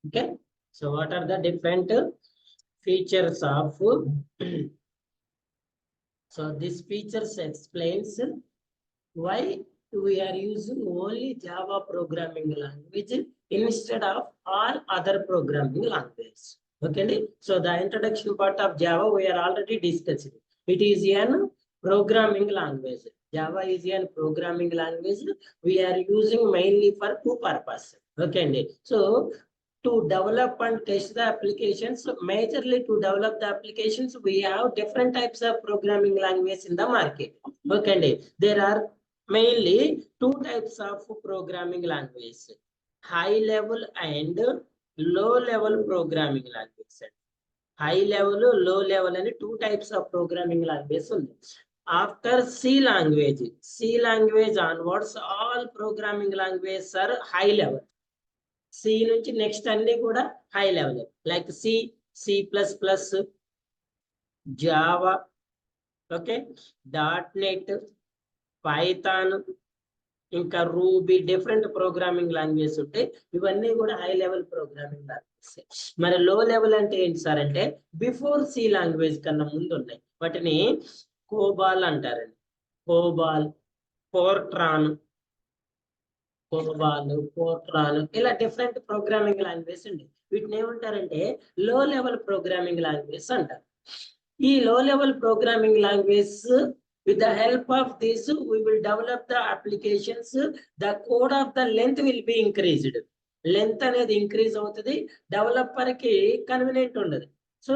Okay, so what are the different features of so this features explains why we are using only Java programming language instead of all other programming languages. Okay, so the introduction part of Java we are already discussing. It is an programming language. Java is a programming language. We are using mainly for two purposes. Okay, so to develop and test the applications, majorly to develop the applications, we have different types of programming language in the market. Okay, there are mainly two types of programming language: high level and low level programming language. High level, low level and two types of programming language. After C language onwards, all programming languages are high level. C నుంచి next అన్ని కూడా high level, like C++, Java, okay, .NET, Python, ఇంకా ruby, different programming language ఉంటాయి. ఇవన్నీ కూడా high level programming language. మరి లో level అంటే ఏంటి సార్ అంటే బిఫోర్ సి లాంగ్వేజ్ కన్నా ముందు ఉన్నాయి. వాటిని కోబాల్ అంటారండి. కోబాల్, ఫోర్ట్రాన్, ఇలా డిఫరెంట్ ప్రోగ్రామింగ్ లాంగ్వేజ్ ఉంది. వీటిని ఏమంటారంటే లో లెవెల్ ప్రోగ్రామింగ్ లాంగ్వేజ్ అంటారు. ఈ లో level programming language with the help of this we will develop the applications. The code of the length will be increased. Length అనేది ఇంక్రీజ్ అవుతుంది, డెవలపర్ కి కన్వీనియంట్ ఉండదు. సో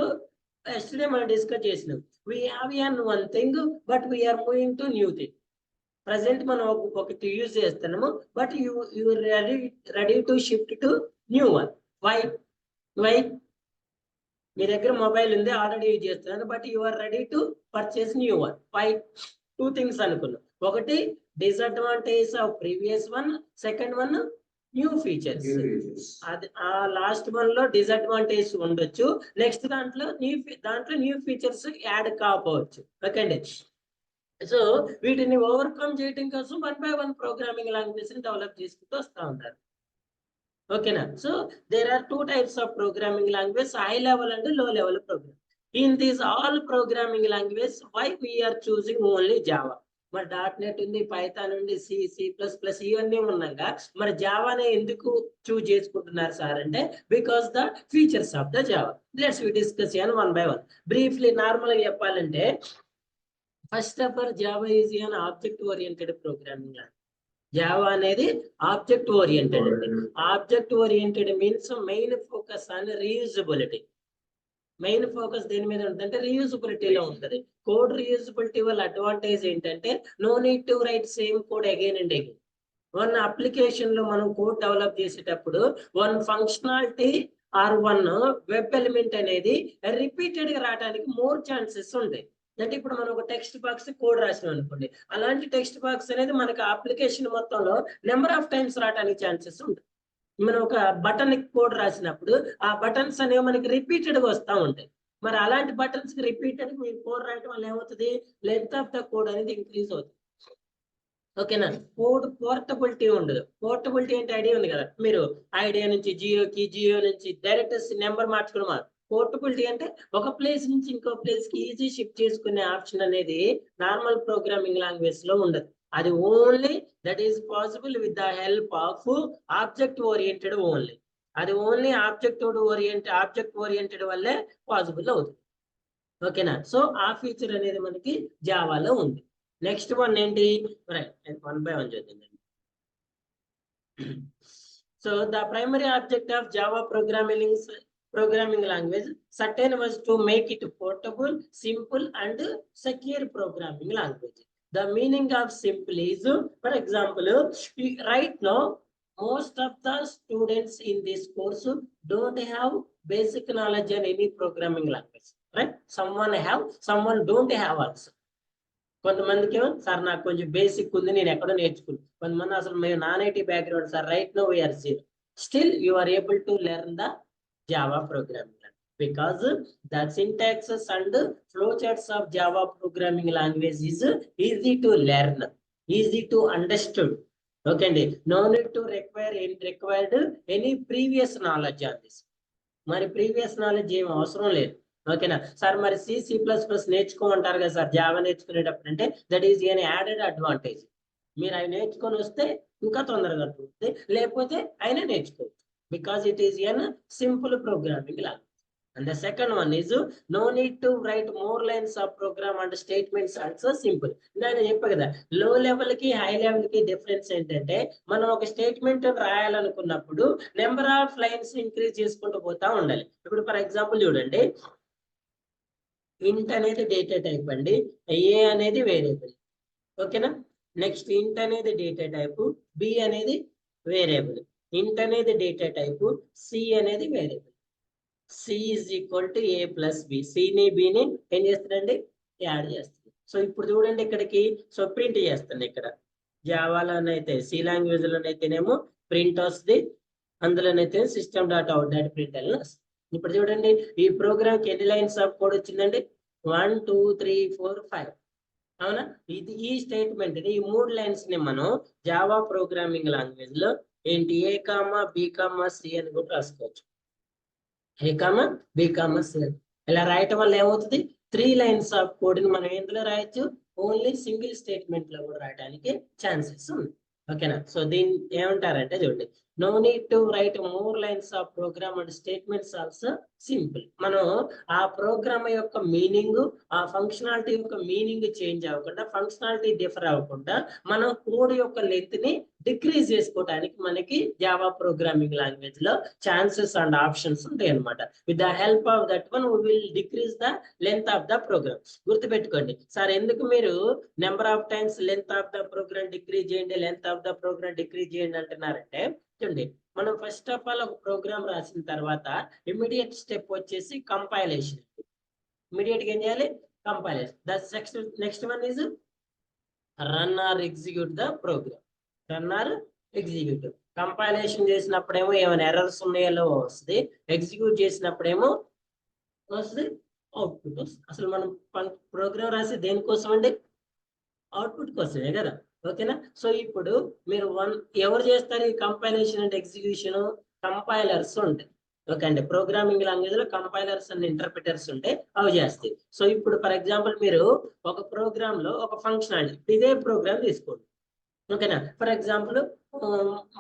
ఎస్టర్డే మనం డిస్కస్ చేసినాం, we have one thing but we are moving to new thing. Present మనం ఒకటి use చేస్తున్నాము, but you ready to shift to new one. Why మీ దగ్గర మొబైల్ ఉంది, ఆల్రెడీ యూజ్ చేస్తున్నాను, but you are ready to purchase new one. Why? Two things అనుకున్నాం. ఒకటి disadvantage of previous one, second one new features. అది ఆ last one లో disadvantage ఉండొచ్చు, నెక్స్ట్ దాంట్లో న్యూ ఫీచర్స్ యాడ్ కాకపోవచ్చు. ఓకే అండి. సో వీటిని ఓవర్కమ్ చేయడం కోసం 1 by 1 ప్రోగ్రామింగ్ లాంగ్వేజ్ ని డెవలప్ చేసుకుంటూ వస్తూ ఉంటారు. ఓకేనా? So there are two types of programming language, high level and low level program. In these all programming language why we're choosing only Java. మరి .NET ఉంది, పైథాన్ ఉంది, C++, ఇవన్నీ ఉన్నాక మరి జావానే ఎందుకు చూజ్ చేసుకుంటున్నారు సార్ అంటే because the features of the Java. Let's we discuss one by one. Briefly normal గా చెప్పాలంటే first of all Java is an object oriented programming language. Java అనేది object oriented. Object oriented means main focus on reusability. Main focus దేని మీద ఉంటుందంటే రీయూజబిలిటీలో ఉంటుంది. Code reusability వల్ల advantage ఏంటంటే no need to write same code again and again. One application లో మనం కోడ్ డెవలప్ చేసేటప్పుడు one functionality or one web element అనేది రిపీటెడ్ గా రావడానికి మోర్ ఛాన్సెస్ ఉంటాయి. అంటే ఇప్పుడు మనం ఒక టెక్స్ట్ బాక్స్ కోడ్ రాసినాం అనుకోండి, అలాంటి టెక్స్ట్ బాక్స్ అనేది మనకి అప్లికేషన్ మొత్తంలో నెంబర్ ఆఫ్ టైమ్స్ రావడానికి ఛాన్సెస్ ఉంటాయి. మనం ఒక బటన్ కోడ్ రాసినప్పుడు ఆ బటన్స్ అనేవి మనకి రిపీటెడ్ గా వస్తూ ఉంటాయి. మరి అలాంటి బటన్స్ కి రిపీటెడ్ మీరు కోడ్ రాయడం వల్ల ఏమవుతుంది, లెంత్ ఆఫ్ ద కోడ్ అనేది ఇంక్రీజ్ అవుతుంది. ఓకేనా? కోడ్ పోర్టబిలిటీ ఉండదు. పోర్టబిలిటీ అంటే ఐడియా ఉంది కదా, మీరు ఐడియా నుంచి జియో నుంచి డైరెక్ట్ నెంబర్ మార్చుకోవడం. పోర్టబిలిటీ అంటే ఒక ప్లేస్ నుంచి ఇంకో ప్లేస్ కి ఈజీ షిఫ్ట్ చేసుకునే ఆప్షన్ అనేది నార్మల్ ప్రోగ్రామింగ్ లాంగ్వేజ్ లో ఉండదు. అది only that is possible with the help of object oriented only. అది ఓన్లీ ఆబ్జెక్ట్ ఓరియంటెడ్ వల్లే పాసిబుల్ అవుతుంది. ఓకేనా? సో ఆ ఫీచర్ అనేది మనకి జావాలో ఉంది. నెక్స్ట్ వన్ ఏంటి, వన్ బై వన్ చూద్దాం. So the primary object of Java programming language certain was to make it portable, simple and secure programming language. The meaning of simple is, for example, right now most of the students in this course don't have basic knowledge in any programming language, right? Someone don't have also. కొంతమందికి sir నాకు కొంచెం basic ఉంది, నేను ఎక్కడో నేర్చుకున్నాను. కొంతమంది అసలు మేము non IT background sir, right no we are zero. Still you are able to learn the Java programming language because the syntaxes and flowcharts of Java programming language is easy to learn, easy to understood, okay అండి, no need to required any previous knowledge on this. మరి previous knowledge ఏం అవసరం లేదు. ఓకేనా sir, మరి C++ నేర్చుకోమంటారు కదా sir Java నేర్చుకునేటప్పుడు, అంటే that is an added advantage. మీరు అవి నేర్చుకొని వస్తే ఇంకా తొందరగా అర్థమవుతుంది, లేకపోతే అయినా నేర్చుకోవచ్చు, because it is an simple programming language. And the second one is no need to write more lines of program and statements also simple. నేను చెప్పా కదా, లో లెవెల్ కి హై లెవెల్ కి డిఫరెన్స్ ఏంటంటే, మనం ఒక స్టేట్మెంట్ రాయాలనుకున్నప్పుడు నెంబర్ ఆఫ్ లైన్స్ ఇంక్రీజ్ చేసుకుంటూ పోతా ఉండాలి. ఇప్పుడు ఫర్ ఎగ్జాంపుల్ చూడండి, ఇంట్ అనేది డేటా టైప్ అండి, ఏ అనేది వేరియబుల్. ఓకేనా, నెక్స్ట్ ఇంట్ అనేది డేటా టైప్, బి అనేది వేరియబుల్. ఇంట్ అనేది డేటా టైప్, సి అనేది variable. C is equal to a plus b. సిని బిని ఏం చేస్తాడండి, యాడ్ చేస్తుంది. సో ఇప్పుడు చూడండి ఇక్కడికి, సో ప్రింట్ చేస్తుంది. ఇక్కడ జావాలోనైతే సి లాంగ్వేజ్ లోనైతేనేమో ప్రింట్ వస్తుంది, అందులోనైతే system dot out dot print అని వస్తుంది. ఇప్పుడు చూడండి ఈ ప్రోగ్రామ్ కి ఎన్ని లైన్స్ ఆఫ్ కోడ్ వచ్చిందండి, 1 2 3 4 5. అవునా, ఇది ఈ స్టేట్మెంట్ ని, ఈ 3 లైన్స్ ని మనం జావా ప్రోగ్రామింగ్ లాంగ్వేజ్ లో ఏంటి, ఏ కామా బి కామా సి అని కూడా రాసుకోవచ్చు. ఏ కామా బి కామా సి. ఇలా రాయటం వల్ల ఏమవుతుంది, 3 లైన్స్ ఆఫ్ కోడ్ ని మనం ఎందులో రాయొచ్చు, ఓన్లీ సింగిల్ స్టేట్మెంట్ లో కూడా రాయడానికి ఛాన్సెస్ ఉంది. ఓకేనా, సో దీన్ని ఏమంటారంటే చూడండి, no need to write more lines of program and statements also simple. మనం ఆ ప్రోగ్రామ్ యొక్క మీనింగ్, ఆ ఫంక్షనాలిటీ యొక్క మీనింగ్ చేంజ్ అవ్వకుండా, ఫంక్షనాలిటీ డిఫర్ అవ్వకుండా, మనం కోడ్ యొక్క లెంత్ ని డిక్రీజ్ చేసుకోవడానికి మనకి జావా ప్రోగ్రామింగ్ లాంగ్వేజ్ లో ఛాన్సెస్ అండ్ ఆప్షన్స్ ఉంటాయి అనమాట. With the help of that one we will decrease the length of the program. గుర్తుపెట్టుకోండి సార్, ఎందుకు మీరు number of times length of the program decrease చేయండి, length of the program decrease చేయండి అంటున్నారంటే, చూడండి మనం ఫస్ట్ ఆఫ్ ఆల్ ఒక program రాసిన తర్వాత ఇమీడియట్ స్టెప్ వచ్చేసి కంపైలేషన్. ఇమీడియట్ గా ఏం చేయాలి, compilation. The next one is run or execute the program. Run or execute. Compilation చేసినప్పుడేమో ఏమైనా ఎర్రర్స్ ఉన్నాయో వస్తుంది, ఎగ్జిక్యూట్ చేసినప్పుడేమో వస్తుంది, అవుట్పుట్ వస్తుంది. అసలు మనం ప్రోగ్రామ్ రాసి దేనికోసం అండి, అవుట్పుట్ కోసమే కదా. ఓకేనా, సో ఇప్పుడు మీరు ఎవరు చేస్తారు ఈ కంపైలేషన్ అండ్ ఎగ్జిక్యూషన్, కంపైలర్స్ ఉంటాయి. ఓకే అండి, ప్రోగ్రామింగ్ లాంగ్వేజ్ లో కంపైలర్స్ అండ్ ఇంటర్ప్రిటర్స్ ఉంటే అవి చేస్తాయి. సో ఇప్పుడు ఫర్ ఎగ్జాంపుల్ మీరు ఒక ప్రోగ్రామ్ లో ఒక ఫంక్షనాలిటీ, ఇదే ప్రోగ్రామ్ తీసుకోండి. ఓకేనా, ఫర్ ఎగ్జాంపుల్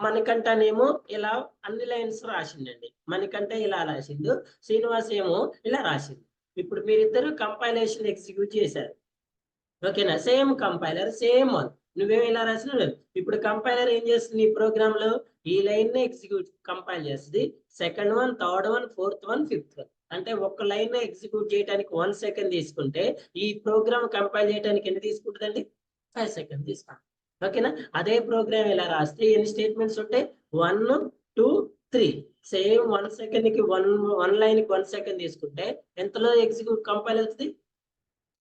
మణికంఠనేమో ఇలా అన్ని లైన్స్ రాసిండండి, మణికంఠ ఇలా రాసిండు, శ్రీనివాస్ ఏమో ఇలా రాసిండు. ఇప్పుడు మీరిద్దరు కంపైలేషన్ ఎగ్జిక్యూట్ చేశారు. ఓకేనా, సేమ్ కంపైలర్ సేమ్ వన్, నువ్వేమి ఇలా రాసిన. ఇప్పుడు కంపైలర్ ఏం చేస్తుంది, ఈ ప్రోగ్రామ్ లో ఈ లైన్ ని ఎగ్జిక్యూట్ కంపైల్ చేస్తుంది, second one, third one, fourth one, fifth one. అంటే ఒక లైన్ ఎగ్జిక్యూట్ చేయడానికి 1 సెకండ్ తీసుకుంటే, ఈ ప్రోగ్రామ్ కంపైల్ చేయడానికి ఎన్ని తీసుకుంటుందండి, 5 సెకండ్ తీసుకుంటుంది. ఓకేనా, అదే ప్రోగ్రామ్ ఇలా రాస్తే ఎన్ని స్టేట్మెంట్స్ ఉంటాయి, 1 2 3. సేమ్ 1 సెకండ్ కి వన్ లైన్ కి 1 సెకండ్ తీసుకుంటే ఎంతలో ఎగ్జిక్యూట్ కంపైల్ అవుతుంది,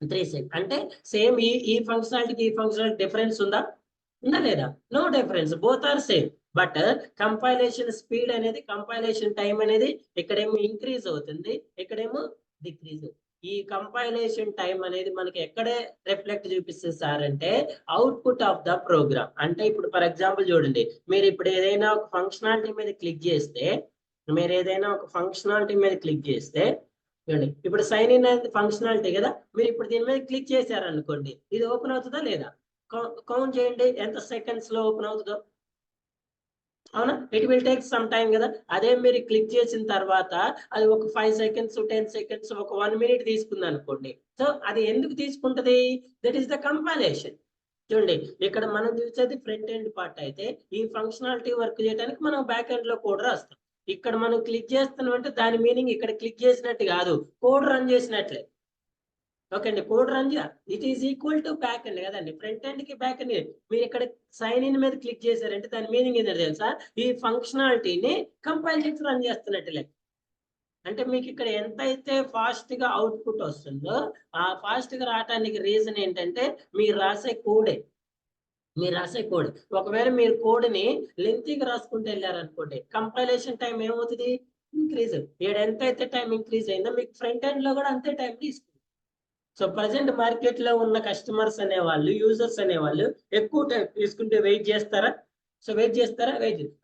3 సెకండ్. అంటే సేమ్ ఈ ఫంక్షనాలిటీకి ఈ ఫంక్షనాలిటీ డిఫరెన్స్ ఉందా లేదా, no difference, both are same. But compilation speed అనేది, కంపైలేషన్ టైం అనేది ఇక్కడేమో ఇంక్రీజ్ అవుతుంది, ఇక్కడేమో డిక్రీజ్. ఈ కంపైలేషన్ టైం అనేది మనకి ఎక్కడే రిఫ్లెక్ట్ చూపిస్తుంది సార్ అంటే, అవుట్పుట్ ఆఫ్ ద ప్రోగ్రామ్. అంటే ఇప్పుడు ఫర్ ఎగ్జాంపుల్ చూడండి, మీరు ఇప్పుడు ఏదైనా ఒక ఫంక్షనాలిటీ మీద క్లిక్ చేస్తే, చూడండి ఇప్పుడు సైన్ ఇన్ అనేది ఫంక్షనాలిటీ కదా, మీరు ఇప్పుడు దీని మీద క్లిక్ చేశారనుకోండి, ఇది ఓపెన్ అవుతుందా లేదా, కౌంట్ చేయండి ఎంత సెకండ్స్ లో ఓపెన్ అవుతుందో. అవునా, it will take some time కదా. అదే మీరు క్లిక్ చేసిన తర్వాత అది ఒక 5 సెకండ్స్ 10 సెకండ్స్ ఒక 1 మినిట్ తీసుకుంది అనుకోండి. సో అది ఎందుకు తీసుకుంటది, దట్ ఈస్ ద కంపైలేషన్. చూడండి ఇక్కడ మనం చూసేది ఫ్రంట్ ఎండ్ పార్ట్ అయితే, ఈ ఫంక్షనాలిటీ వర్క్ చేయడానికి మనం బ్యాక్ ఎండ్ లో కోడ్ రాస్తాం. ఇక్కడ మనం క్లిక్ చేస్తున్నాం అంటే దాని మీనింగ్ ఇక్కడ క్లిక్ చేసినట్టు కాదు, కోడ్ రన్ చేసినట్లే. ఓకే అండి, code run it is equal to back end కదండి, ఫ్రంట్ ఎండ్ కి బ్యాక్ ఎండ్. మీరు ఇక్కడ సైన్ ఇన్ మీద క్లిక్ చేశారంటే దాని మీనింగ్ ఏంటంటే తెలుసా, ఈ ఫంక్షనాలిటీని కంపైల్ చేసి రన్ చేస్తున్నట్లే. అంటే మీకు ఇక్కడ ఎంత అయితే ఫాస్ట్ గా అవుట్పుట్ వస్తుందో, ఆ ఫాస్ట్ గా రావడానికి రీజన్ ఏంటంటే మీరు రాసే కోడే. ఒకవేళ మీరు కోడ్ ని లెంతీగా రాసుకుంటూ వెళ్ళారనుకోండి, కంపైలేషన్ టైం ఏమవుతుంది, ఇంక్రీజ్. ఎంత అయితే టైం ఇంక్రీజ్ అయిందో మీకు ఫ్రంట్ ఎండ్ లో కూడా అంతే టైం తీసుకుంటుంది. సో ప్రజెంట్ మార్కెట్ లో ఉన్న కస్టమర్స్ అనేవాళ్ళు, యూజర్స్ అనేవాళ్ళు ఎక్కువ టైం తీసుకుంటే వెయిట్ చేస్తారా, సో వెయిట్ చేస్తారా?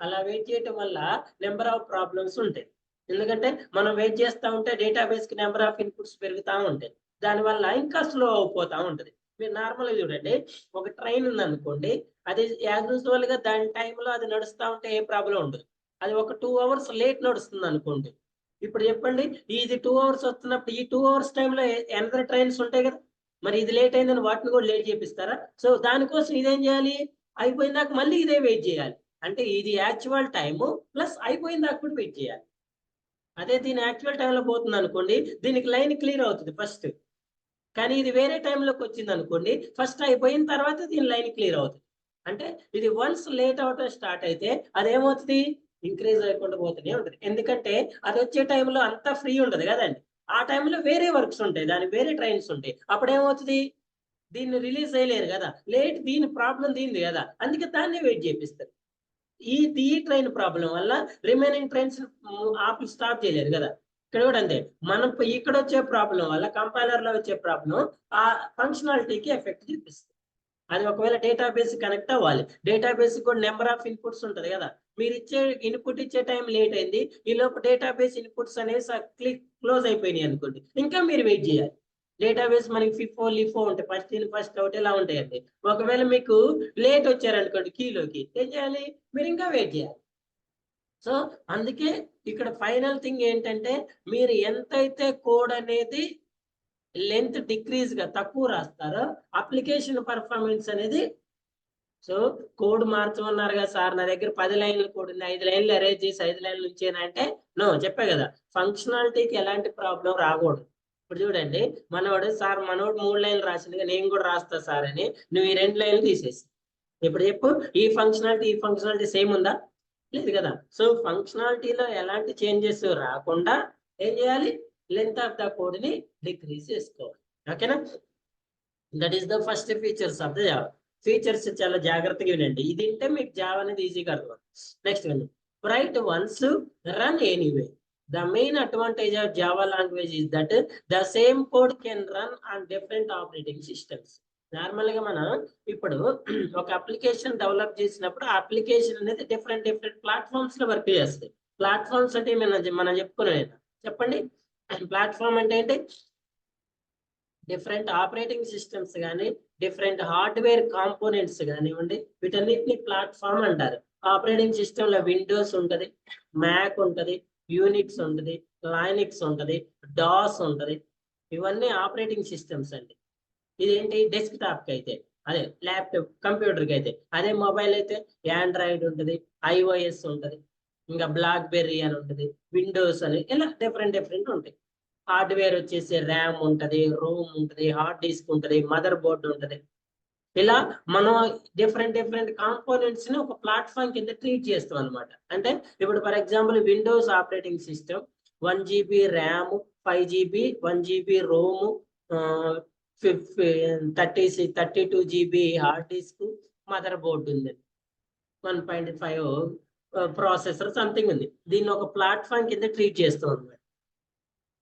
అలా వెయిట్ చేయటం వల్ల నెంబర్ ఆఫ్ ప్రాబ్లమ్స్ ఉంటాయి. ఎందుకంటే మనం వెయిట్ చేస్తూ ఉంటే డేటాబేస్ కి నెంబర్ ఆఫ్ ఇన్పుట్స్ పెరుగుతూ ఉంటాయి. దానివల్ల ఇంకా స్లో అయిపోతూ ఉంటుంది. మీరు నార్మల్గా చూడండి, ఒక ట్రైన్ ఉంది అనుకోండి, అది యాజ్ యూజువల్ గా దాని టైంలో అది నడుస్తూ ఉంటే ఏ ప్రాబ్లం ఉండదు. అది ఒక 2 hours లేట్ నడుస్తుంది అనుకోండి, ఇప్పుడు చెప్పండి, ఇది 2 hours వస్తున్నప్పుడు ఈ 2 hours టైంలో ఎనదర్ ట్రైన్స్ ఉంటాయి కదా, మరి ఇది లేట్ అయిందని వాటిని కూడా లేట్ చేపిస్తారా? సో దానికోసం ఇదేం చేయాలి, అయిపోయిందాక మళ్ళీ ఇదే వెయిట్ చేయాలి. అంటే ఇది యాక్చువల్ టైము ప్లస్ అయిపోయిందాక కూడా వెయిట్ చేయాలి. అదే దీని యాక్చువల్ టైంలో పోతుంది అనుకోండి, దీనికి లైన్ క్లియర్ అవుతుంది ఫస్ట్. కానీ ఇది వేరే టైంలోకి వచ్చింది అనుకోండి, ఫస్ట్ అయిపోయిన తర్వాత దీని లైన్ క్లియర్ అవుతుంది. అంటే ఇది వన్స్ లేట్ అవటం స్టార్ట్ అయితే అదేమవుతుంది, ఇంక్రీజ్ అయిపోకుండా పోతూనే ఉంటుంది. ఎందుకంటే అది వచ్చే టైంలో అంతా ఫ్రీ ఉండదు కదండి, ఆ టైంలో వేరే వర్క్స్ ఉంటాయి, దానికి వేరే ట్రైన్స్ ఉంటాయి. అప్పుడు ఏమవుతుంది, దీన్ని రిలీజ్ అయ్యలేరు కదా, లేట్ దీని ప్రాబ్లం దీనిది కదా, అందుకే దాన్ని వెయిట్ చేపిస్తారు. ఈ ట్రైన్ ప్రాబ్లం వల్ల రిమైనింగ్ ట్రైన్స్ ఆపి స్టాప్ చేయలేరు కదా. ఇక్కడ కూడా అంతే, మనం ఇక్కడ వచ్చే ప్రాబ్లం వల్ల కంపైలర్ లో వచ్చే ప్రాబ్లం ఆ ఫంక్షనాలిటీకి ఎఫెక్ట్ చూపిస్తుంది. అది ఒకవేళ డేటాబేస్ కనెక్ట్ అవ్వాలి, డేటాబేస్ కూడా నెంబర్ ఆఫ్ ఇన్పుట్స్ ఉంటుంది కదా, మీరు ఇచ్చే ఇన్పుట్ ఇచ్చే టైం లేట్ అయింది, ఈ లోపు డేటాబేస్ ఇన్పుట్స్ అనేవి క్లోజ్ అయిపోయినాయి అనుకోండి, ఇంకా మీరు వెయిట్ చేయాలి. డేటాబేస్ మనకి ఫిఫో లిఫో ఉంటాయి, ఫస్ట్ ఇన్ ఫస్ట్ అవుట్ ఇలా ఉంటాయండి. ఒకవేళ మీకు లేట్ వచ్చారనుకోండి కీలోకి, ఏం చేయాలి, మీరు ఇంకా వెయిట్ చేయాలి. సో అందుకే ఇక్కడ ఫైనల్ థింగ్ ఏంటంటే, మీరు ఎంతైతే కోడ్ అనేది లెంత్ డిక్రీజ్ గా తక్కువ రాస్తారో అప్లికేషన్ పర్ఫార్మెన్స్ అనేది. సో కోడ్ మార్చమన్నారు కదా సార్, నా దగ్గర 10 లైన్లు కోడ్ ఉంది, 5 లైన్లు అరేంజ్ చేసి 5 లైన్లు ఉంచేనంటే నో, చెప్పే కదా, ఫంక్షనాలిటీకి ఎలాంటి ప్రాబ్లం రాకూడదు. ఇప్పుడు చూడండి, మనోడు సార్ మనోడు 3 లైన్లు రాసింది, నేను కూడా రాస్తా సార్ అని నువ్వు ఈ 2 లైన్లు తీసేసి, ఇప్పుడు చెప్పు, ఈ ఫంక్షనాలిటీ సేమ్ ఉందా? లేదు కదా. సో ఫంక్షనాలిటీలో ఎలాంటి చేంజెస్ రాకుండా ఏం చేయాలి, లెంత్ ఆఫ్ ద కోడ్ ని డిక్రీజ్ చేసుకోవాలి. ఓకేనా, that is the first features of the Java. Features చాలా జాగ్రత్తగా వినండి, ఇది వింటే మీకు జావా అనేది ఈజీగా అర్థం. నెక్స్ట్ వినండి, right once run anyway. The main advantage of Java language is that the same code can run on different operating systems. Normal గా మనం ఇప్పుడు ఒక అప్లికేషన్ డెవలప్ చేసినప్పుడు ఆ అప్లికేషన్ అనేది డిఫరెంట్ ప్లాట్ఫామ్స్ లో వర్క్ చేస్తాయి. ప్లాట్ఫామ్స్ అంటే మనం చెప్పుకునేది చెప్పండి. ప్లాట్ఫామ్ అంటే ఏంటి, డిఫరెంట్ ఆపరేటింగ్ సిస్టమ్స్ కానీ డిఫరెంట్ హార్డ్వేర్ కాంపోనెంట్స్ కానివ్వండి, వీటన్నిటిని ప్లాట్ఫామ్ అంటారు. ఆపరేటింగ్ సిస్టమ్ లో విండోస్ ఉంటది, మ్యాక్ ఉంటది, యూనిక్స్ ఉంటది, లైనిక్స్ ఉంటది, డాస్ ఉంటది, ఇవన్నీ ఆపరేటింగ్ సిస్టమ్స్ అండి. ఇదేంటి, డెస్క్ టాప్ కి అయితే, అదే ల్యాప్టాప్ కంప్యూటర్ కి అయితే, అదే మొబైల్ అయితే ఆండ్రాయిడ్ ఉంటుంది, iOS ఉంటుంది, ఇంకా బ్లాక్ బెర్రీ అని ఉంటుంది, విండోస్ అని, ఇలా డిఫరెంట్ ఉంటాయి. హార్డ్వేర్ వచ్చేసి ర్యామ్ ఉంటుంది, రోమ్ ఉంటుంది, హార్డ్ డిస్క్ ఉంటుంది, మదర్ బోర్డు ఉంటుంది. ఇలా మనం డిఫరెంట్ కాంపోనెంట్స్ ని ఒక ప్లాట్ఫామ్ కింద ట్రీట్ చేస్తాం అనమాట. అంటే ఇప్పుడు for example Windows operating system 1 GB RAM, 5 GB 1 GB ROM, 32 GB hard disk, mother board ఉంది, 1.5 ప్రాసెసర్ సంథింగ్ ఉంది. దీన్ని ఒక ప్లాట్ఫామ్ కింద ట్రీట్ చేస్తాం అనమాట.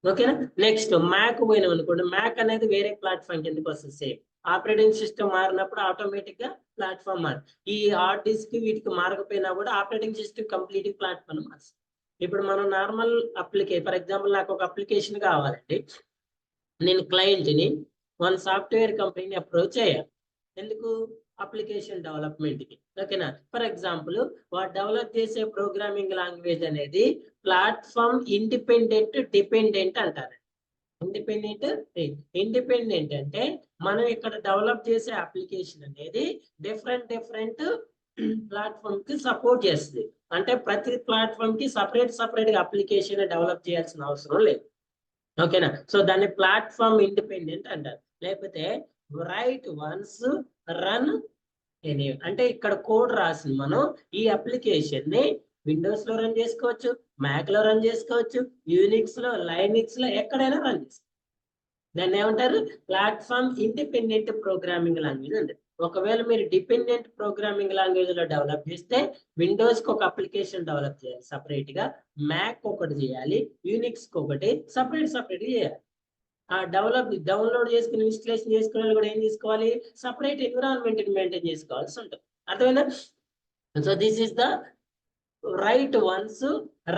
ఓకేనా, నెక్స్ట్ మ్యాక్ పోయినాం అనుకోండి, మ్యాక్ అనేది వేరే ప్లాట్ఫామ్ కిందకి వస్తుంది. సేమ్ ఆపరేటింగ్ సిస్టమ్ మారినప్పుడు ఆటోమేటిక్ గా ప్లాట్ఫామ్ మారు. ఈ హార్డ్ డిస్క్ వీటికి మారకపోయినా కూడా ఆపరేటింగ్ సిస్టమ్ కంప్లీట్ ప్లాట్ఫామ్ మారుస్తుంది. ఇప్పుడు మనం నార్మల్ ఫర్ ఎగ్జాంపుల్ నాకు ఒక అప్లికేషన్ కావాలండి, నేను క్లయింట్ని వన్ సాఫ్ట్వేర్ కంపెనీని అప్రోచ్ చేయాలి. ఎందుకు, అప్లికేషన్ డెవలప్మెంట్ కి. ఓకేనా, ఫర్ ఎగ్జాంపుల్ వాడు డెవలప్ చేసే ప్రోగ్రామింగ్ లాంగ్వేజ్ అనేది ప్లాట్ఫామ్ డిపెండెంట్ అంటారు. ఇండిపెండెంట్ అంటే మనం ఇక్కడ డెవలప్ చేసే అప్లికేషన్ అనేది డిఫరెంట్ ప్లాట్ఫామ్ కి సపోర్ట్ చేస్తుంది. అంటే ప్రతి ప్లాట్ఫామ్ కి సపరేట్ గా అప్లికేషన్ డెవలప్ చేయాల్సిన అవసరం లేదు. ఓకేనా, సో దాన్ని ప్లాట్ఫామ్ ఇండిపెండెంట్ అంటారు. లేకపోతే రైట్ వన్స్ రన్ ఎనీ, అంటే ఇక్కడ కోడ్ రాసింది మనం ఈ అప్లికేషన్ ని విండోస్ లో రన్ చేసుకోవచ్చు, మ్యాక్ లో రన్ చేసుకోవచ్చు, యూనిక్స్ లో, లైనిక్స్ లో, ఎక్కడైనా రన్ చేసుకోవచ్చు. దాన్ని ఏమంటారు, ప్లాట్ఫామ్ ఇండిపెండెంట్ ప్రోగ్రామింగ్ లాంగ్వేజ్ అంటే. ఒకవేళ మీరు డిపెండెంట్ ప్రోగ్రామింగ్ లాంగ్వేజ్ లో డెవలప్ చేస్తే విండోస్ కి ఒక అప్లికేషన్ డెవలప్ చేయాలి సపరేట్ గా, మ్యాక్ ఒకటి చేయాలి, యూనిక్స్ కి ఒకటి సపరేట్ చేయాలి. ఆ డౌన్లోడ్ చేసుకుని ఇన్స్టాలేషన్ చేసుకునే కూడా ఏం తీసుకోవాలి, సపరేట్ ఎన్విరాన్మెంట్ మెయింటైన్ చేసుకోవాల్సి ఉంటుంది. అర్థమైందా? So this is the write once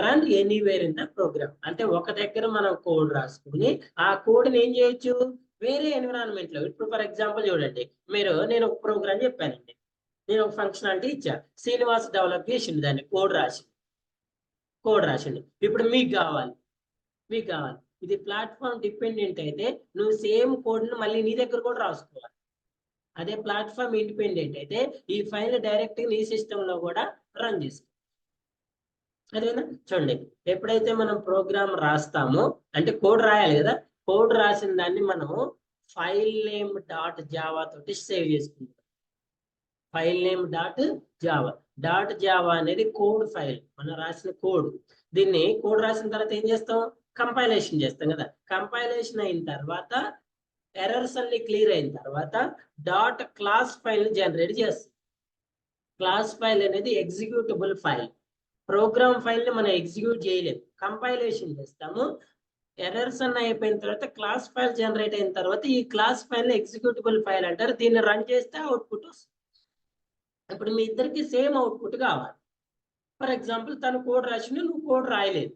run anywhere in the program. అంటే ఒక దగ్గర మనం కోడ్ రాసుకుని ఆ కోడ్ ని ఏం చేయొచ్చు వేరే ఎన్విరాన్మెంట్ లో. ఇప్పుడు ఫర్ ఎగ్జాంపుల్ చూడండి, నేను ఒక ప్రోగ్రామ్ చెప్పానండి, నేను ఒక ఫంక్షనాలిటీ ఇచ్చా, శ్రీనివాస్ డెవలప్ చేసిండు దాన్ని, కోడ్ రాసిండు. ఇప్పుడు మీకు కావాలి ఇది ప్లాట్ఫామ్ డిపెండెంట్ అయితే నువ్వు సేమ్ కోడ్ ను మళ్ళీ నీ దగ్గర కూడా రాసుకోవాలి. అదే ప్లాట్ఫామ్ ఇండిపెండెంట్ అయితే ఈ ఫైల్ డైరెక్ట్ నీ సిస్టమ్ లో కూడా రన్ చేసుకో. అదేనా? చూడండి, ఎప్పుడైతే మనం ప్రోగ్రామ్ రాస్తామో అంటే కోడ్ రాయాలి కదా, కోడ్ రాసిన దాన్ని మనము ఫైల్ నేమ్ డాట్ జావా తోటి సేవ్ చేసుకుంటాం. ఫైల్ నేమ్ డాట్ జావా అనేది కోడ్ ఫైల్, మనం రాసిన కోడ్. దీన్ని కోడ్ రాసిన తర్వాత ఏం చేస్తాం, కంపైలేషన్ చేస్తాం కదా. కంపైలేషన్ అయిన తర్వాత ఎర్రర్స్ అన్ని క్లియర్ అయిన తర్వాత డాట్ క్లాస్ ఫైల్ జనరేట్ చేస్తాం. క్లాస్ ఫైల్ అనేది ఎగ్జిక్యూటబుల్ ఫైల్. ప్రోగ్రామ్ ఫైల్ ని మనం ఎగ్జిక్యూట్ చేయలేము, కంపైలేషన్ చేస్తాము. ఎర్రర్స్ అన్న అయిపోయిన తర్వాత క్లాస్ ఫైల్ జనరేట్ అయిన తర్వాత ఈ క్లాస్ ఫైల్ ఎగ్జిక్యూటబుల్ ఫైల్ అంటారు. దీన్ని రన్ చేస్తే అవుట్పుట్ వస్తుంది. ఇప్పుడు మీ ఇద్దరికి సేమ్ అవుట్పుట్ కావాలి. ఫర్ ఎగ్జాంపుల్ తను కోడ్ రాసిండు, నువ్వు కోడ్ రాయలేదు.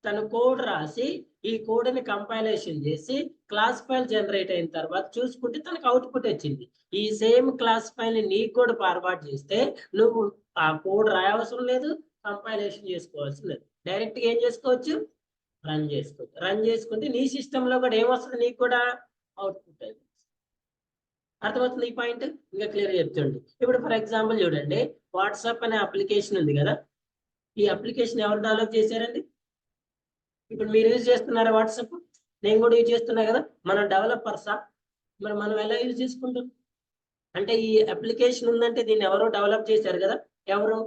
తను కోడ్ రాసి ఈ కోడ్ ని కంపైలేషన్ చేసి క్లాస్ ఫైల్ జనరేట్ అయిన తర్వాత చూసుకుంటే తనకు అవుట్పుట్ వచ్చింది. ఈ సేమ్ క్లాస్ ఫైల్ ని నీకు కూడా ఫార్వర్డ్ చేస్తే నువ్వు ఆ కోడ్ రాయవసరం లేదు, కంపైలేషన్ చేసుకోవాల్సిన లేదు. డైరెక్ట్ గా ఏం చేసుకోవచ్చు, రన్ చేసుకోవచ్చు. రన్ చేసుకుంటే నీ సిస్టమ్ లో కూడా ఏమొస్తుంది, నీకు కూడా అవుట్పుట్. అర్థమవుతుంది ఈ పాయింట్? ఇంకా క్లియర్ చెప్తుండే. ఇప్పుడు ఫర్ ఎగ్జాంపుల్ చూడండి, వాట్సాప్ అనే అప్లికేషన్ ఉంది కదా, ఈ అప్లికేషన్ ఎవరు డెవలప్ చేశారండి? ఇప్పుడు మీరు యూజ్ చేస్తున్నారా వాట్సాప్? నేను కూడా యూజ్ చేస్తున్నా కదా. మనం డెవలపర్సా? మరి మనం ఎలా యూజ్ చేసుకుంటాం అంటే ఈ అప్లికేషన్ ఉందంటే దీన్ని ఎవరో డెవలప్ చేశారు కదా. ఎవరు?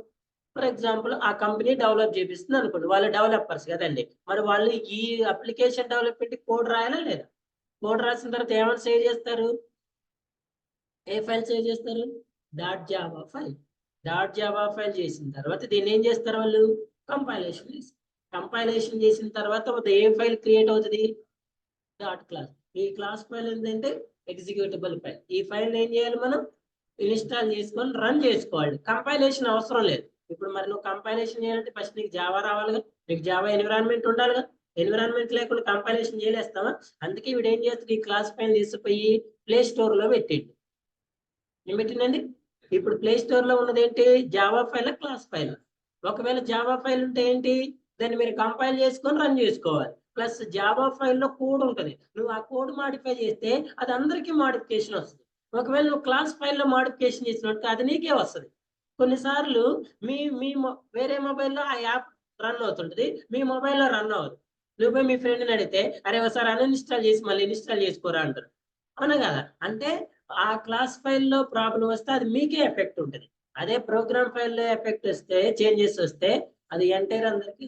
ఫర్ ఎగ్జాంపుల్ ఆ కంపెనీ డెవలప్ చేపిస్తుంది అనుకోండి, వాళ్ళు డెవలపర్స్ కదండి. మరి వాళ్ళు ఈ అప్లికేషన్ డెవలప్మెంట్ కోడ్ రాయాలా లేదా? కోడ్ రాసిన తర్వాత ఏమైనా సేవ్ చేస్తారు, ఏ ఫైల్ సేవ్ చేస్తారు, డాట్ జావా ఫైల్ చేసిన తర్వాత దీన్ని ఏం చేస్తారు వాళ్ళు, కంపైలేషన్ చేసిన తర్వాత ఏ ఫైల్ క్రియేట్ అవుతుంది, డాట్ క్లాస్. ఈ క్లాస్ ఫైల్ ఏంటంటే ఎగ్జిక్యూటబుల్ ఫైల్. ఈ ఫైల్ ఏం చేయాలి, మనం ఇన్స్టాల్ చేసుకొని రన్ చేసుకోవాలి. కంపైలేషన్ అవసరం లేదు. ఇప్పుడు మరి నువ్వు కంపైలేషన్ చేయాలంటే ఫస్ట్ నీకు జావా రావాలిగా, నీకు జావా ఎన్విరాన్మెంట్ ఉండాలిగా. ఎన్విరాన్మెంట్ లేకుండా కంపైలేషన్ చేయలేస్తావా? అందుకే వీడు ఏం చేస్తాడు, ఈ క్లాస్ ఫైల్ తీసుకుపోయి ప్లే స్టోర్ లో పెట్టిండు. ఏం పెట్టిందండి? ఇప్పుడు ప్లే స్టోర్ లో ఉన్నది ఏంటి, జావా ఫైల్, క్లాస్ ఫైల్. ఒకవేళ జావా ఫైల్ ఉంటే ఏంటి, దాన్ని మీరు కంపైల్ చేసుకొని రన్ చేసుకోవాలి. ప్లస్ జావా ఫైల్లో కోడ్ ఉంటుంది, నువ్వు ఆ కోడ్ మాడిఫై చేస్తే అది అందరికీ మాడిఫికేషన్ వస్తుంది. ఒకవేళ నువ్వు క్లాస్ ఫైల్లో మాడిఫికేషన్ చేసినట్టు అది నీకే వస్తుంది. కొన్నిసార్లు మీ వేరే మొబైల్లో ఆ యాప్ రన్ అవుతుంటుంది, మీ మొబైల్లో రన్ అవ్వదు. నువ్వు మీ ఫ్రెండ్ని అడిగితే అరే ఒకసారి అన్ఇన్స్టాల్ చేసి మళ్ళీ ఇన్స్టాల్ చేసుకోరా అంటారు. అవునా కదా? అంటే ఆ క్లాస్ ఫైల్లో ప్రాబ్లం వస్తే అది మీకే ఎఫెక్ట్ ఉంటుంది. అదే ప్రోగ్రామ్ ఫైల్లో ఎఫెక్ట్ వస్తే, చేంజెస్ వస్తే అది ఎంటైర్ అందరికి.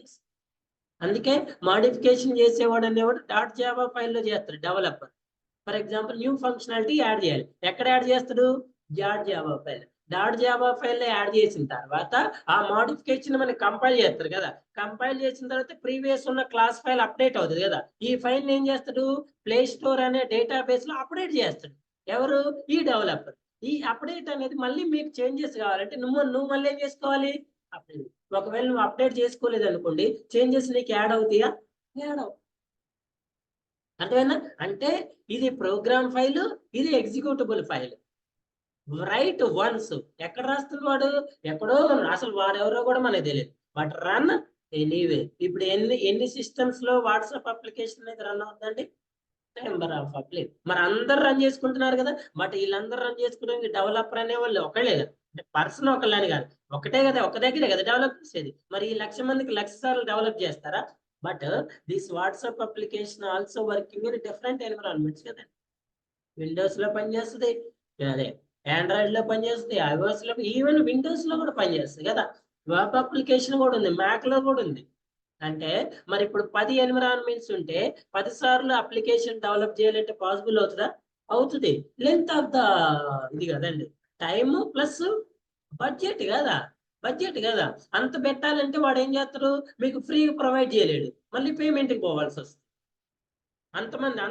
అందుకే మాడిఫికేషన్ చేసేవాడు అనేవాడు డాట్ జావా ఫైల్లో చేస్తాడు developer. For example new functionality add చేయాలి, ఎక్కడ యాడ్ చేస్తాడు, డాట్ జావా ఫైల్ యాడ్ చేసిన తర్వాత ఆ మాడిఫికేషన్ మనకి కంపైల్ చేస్తారు కదా. కంపైల్ చేసిన తర్వాత ప్రీవియస్ ఉన్న క్లాస్ ఫైల్ అప్డేట్ అవుతుంది కదా. ఈ ఫైల్ ఏం చేస్తాడు, ప్లే స్టోర్ అనే డేటాబేస్ లో అప్డేట్ చేస్తాడు. ఎవరు, ఈ డెవలపర్. ఈ అప్డేట్ అనేది మళ్ళీ మీకు చేంజెస్ కావాలంటే నువ్వు మళ్ళీ ఏం చేసుకోవాలి, అప్డేట్. ఒకవేళ నువ్వు అప్డేట్ చేసుకోలేదు అనుకోండి, చేంజెస్ నీకు యాడ్ అవుతాయా, యాడ్ అవుతాయి. అర్థమైనా? అంటే ఇది ప్రోగ్రామ్ ఫైల్, ఇది ఎగ్జిక్యూటబుల్ ఫైల్. Right once. ఎక్కడ రాస్తుంది వాడు, ఎక్కడో, అసలు వాడెవరో కూడా మనకు తెలియదు. But run anyway. ఇప్పుడు ఎన్ని సిస్టమ్స్ లో వాట్సాప్ అప్లికేషన్ అనేది రన్ అవుతుందండి, నెంబర్ ఆఫ్ అప్లికేషన్. మరి అందరు రన్ చేసుకుంటున్నారు కదా. బట్ వీళ్ళందరూ రన్ చేసుకునే డెవలపర్ అనే వాళ్ళు ఒకళ్ళే కదా, అంటే పర్సన్ ఒకళ్ళని కాదు, ఒకటే కదా, ఒక దగ్గరే కదా డెవలప్ చేసేది. మరి ఈ 1,00,000 మందికి 1,00,000 సార్లు డెవలప్ చేస్తారా? But this WhatsApp application also working in different environments కదా. విండోస్ లో పనిచేస్తుంది, అదే ఆండ్రాయిడ్ లో పనిచేస్తుంది, ఐఓఎస్ లో, ఈవెన్ విండోస్ లో కూడా పనిచేస్తుంది కదా. వెబ్ అప్లికేషన్ కూడా ఉంది, మ్యాక్ లో కూడా ఉంది. అంటే మరి ఇప్పుడు 10 ఎన్విరాన్మెంట్స్ ఉంటే 10 సార్లు అప్లికేషన్ డెవలప్ చేయాలంటే పాసిబుల్ అవుతుందా? అవుతుంది. లెంత్ ఆఫ్ ద ఇది కదండి, టైమ్ ప్లస్ బడ్జెట్ కదా. అంత పెట్టాలంటే వాడు ఏం చేస్తాడు, మీకు ఫ్రీగా ప్రొవైడ్ చేయలేడు, మళ్ళీ పేమెంట్కి పోవాల్సి వస్తుంది. అంతమంది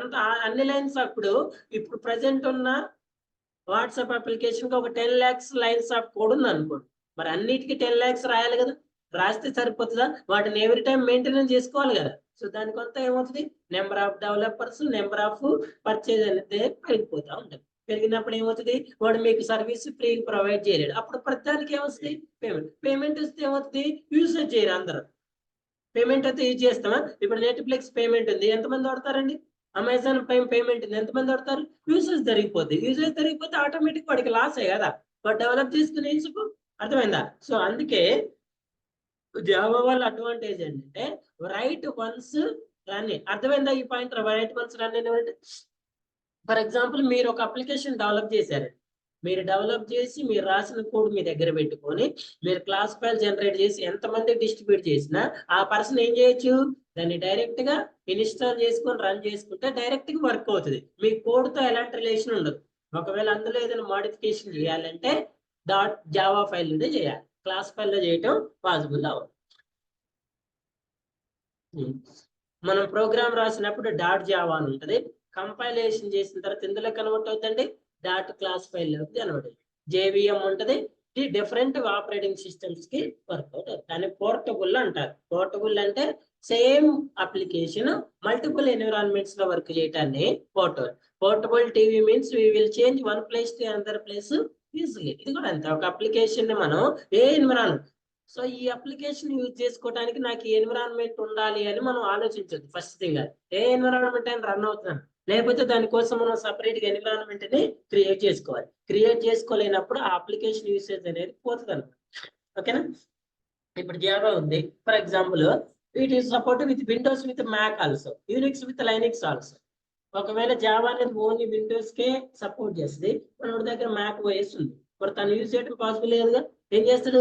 అన్ని లైన్స్. ఇప్పుడు ప్రజెంట్ ఉన్న వాట్సాప్ అప్లికేషన్ కి ఒక 10 lakhs లైన్స్ ఆఫ్ కోడ్ ఉంది అనుకోండి. మరి అన్నిటికీ 10 lakhs రాయాలి కదా, రాస్తే సరిపోతుందా? వాటిని ఎవ్రీ టైం మెయింటెనెన్స్ చేసుకోవాలి కదా. సో దాని కొంత ఏమవుతుంది, number of developers, number of purchase అనేది పెరిగిపోతా ఉంటుంది. పెరిగినప్పుడు ఏమవుతుంది, వాడు మీకు సర్వీస్ ఫ్రీ ప్రొవైడ్ చేయలేడు. అప్పుడు ప్రతిదానికి ఏమొస్తుంది, పేమెంట్ వస్తే ఏమవుతుంది, యూసేజ్ చేయరు అందరూ. పేమెంట్ అయితే యూజ్ చేస్తామా? ఇప్పుడు నెట్ఫ్లిక్స్ పేమెంట్ ఉంది, ఎంతమంది వాడతారండి? అమెజాన్ ప్రైమ్ పేమెంట్ ఉంది, ఎంతమంది వాడతారు? యూసేజ్ జరిగిపోద్ది. యూసేజ్ జరిగిపోతే ఆటోమేటిక్ వాడికి లాసే కదా, వాడు డెవలప్ చేసుకునే ఇసుకు. అర్థమైందా? సో అందుకే జావా వాళ్ళ అడ్వాంటేజ్ ఏంటంటే రైట్ వన్స్ రన్. అర్థమైందా ఈ పాయింట్? రైట్ వన్స్ రన్ అంటే ఫర్ ఎగ్జాంపుల్ మీరు ఒక అప్లికేషన్ డెవలప్ చేశారు, మీరు డెవలప్ చేసి మీరు రాసిన కోడ్ మీ దగ్గర పెట్టుకొని మీరు క్లాస్ ఫైల్ జనరేట్ చేసి ఎంతమంది డిస్ట్రిబ్యూట్ చేసినా ఆ పర్సన్ ఏం చేయొచ్చు, దాన్ని డైరెక్ట్ గా ఇన్స్టాల్ చేసుకొని రన్ చేసుకుంటే డైరెక్ట్ గా వర్క్ అవుతుంది. మీ కోడ్ తో ఎలాంటి రిలేషన్ ఉండదు. ఒకవేళ అందులో ఏదైనా మోడిఫికేషన్ చేయాలంటే జావా ఫైల్ నుండి చేయాలి, క్లాస్ ఫైల్ లో చేయటం పాసిబుల్ అవ్వదు. మనం ప్రోగ్రామ్ రాసినప్పుడు జావా అని ఉంటుంది, కంపైలేషన్ చేసిన తర్వాత ఇందులో కన్వర్ట్ అవుతుందండి క్లాస్ ఫైల్ లోకి కన్వర్ట్ అవుతుంది. జేవిఎం ఉంటుంది, ఇది డిఫరెంట్ ఆపరేటింగ్ సిస్టమ్స్ కి వర్కౌట్ అవుతుంది. దాన్ని పోర్టబుల్ అంటారు. పోర్టబుల్ అంటే సేమ్ అప్లికేషన్ మల్టిపుల్ ఎన్విరాన్మెంట్స్ లో వర్క్ చేయటాన్ని portable. Portable TV means we will change one place to another place easily. ఇది కూడా అంతే, ఒక అప్లికేషన్ ని మనం ఏ ఎన్విరాన్మెంట్, సో ఈ అప్లికేషన్ యూజ్ చేసుకోవడానికి నాకు ఎన్విరాన్మెంట్ ఉండాలి అని మనం ఆలోచించదు. ఫస్ట్ థింగ్ ఏ ఎన్విరాన్మెంట్ అయినా రన్ అవుతున్నాను, లేకపోతే దానికోసం మనం సపరేట్ గా ఎన్విరాన్మెంట్ ని క్రియేట్ చేసుకోవాలి. క్రియేట్ చేసుకోలేనప్పుడు ఆ అప్లికేషన్ యూసేజ్ అనేది పోతుంది అనమాట. ఓకేనా? ఇప్పుడు జావా ఉంది for example, it is support with Windows with Mac also, Unix with Linux also. ఒకవేళ జావా అనేది ఓన్లీ విండోస్ కే సపోర్ట్ చేస్తుంది, మన దగ్గర మ్యాక్ ఓఎస్ ఉంది, మరి తను యూజ్ చేయడం పాసిబుల్ లేదుగా. ఏం చేస్తాడు,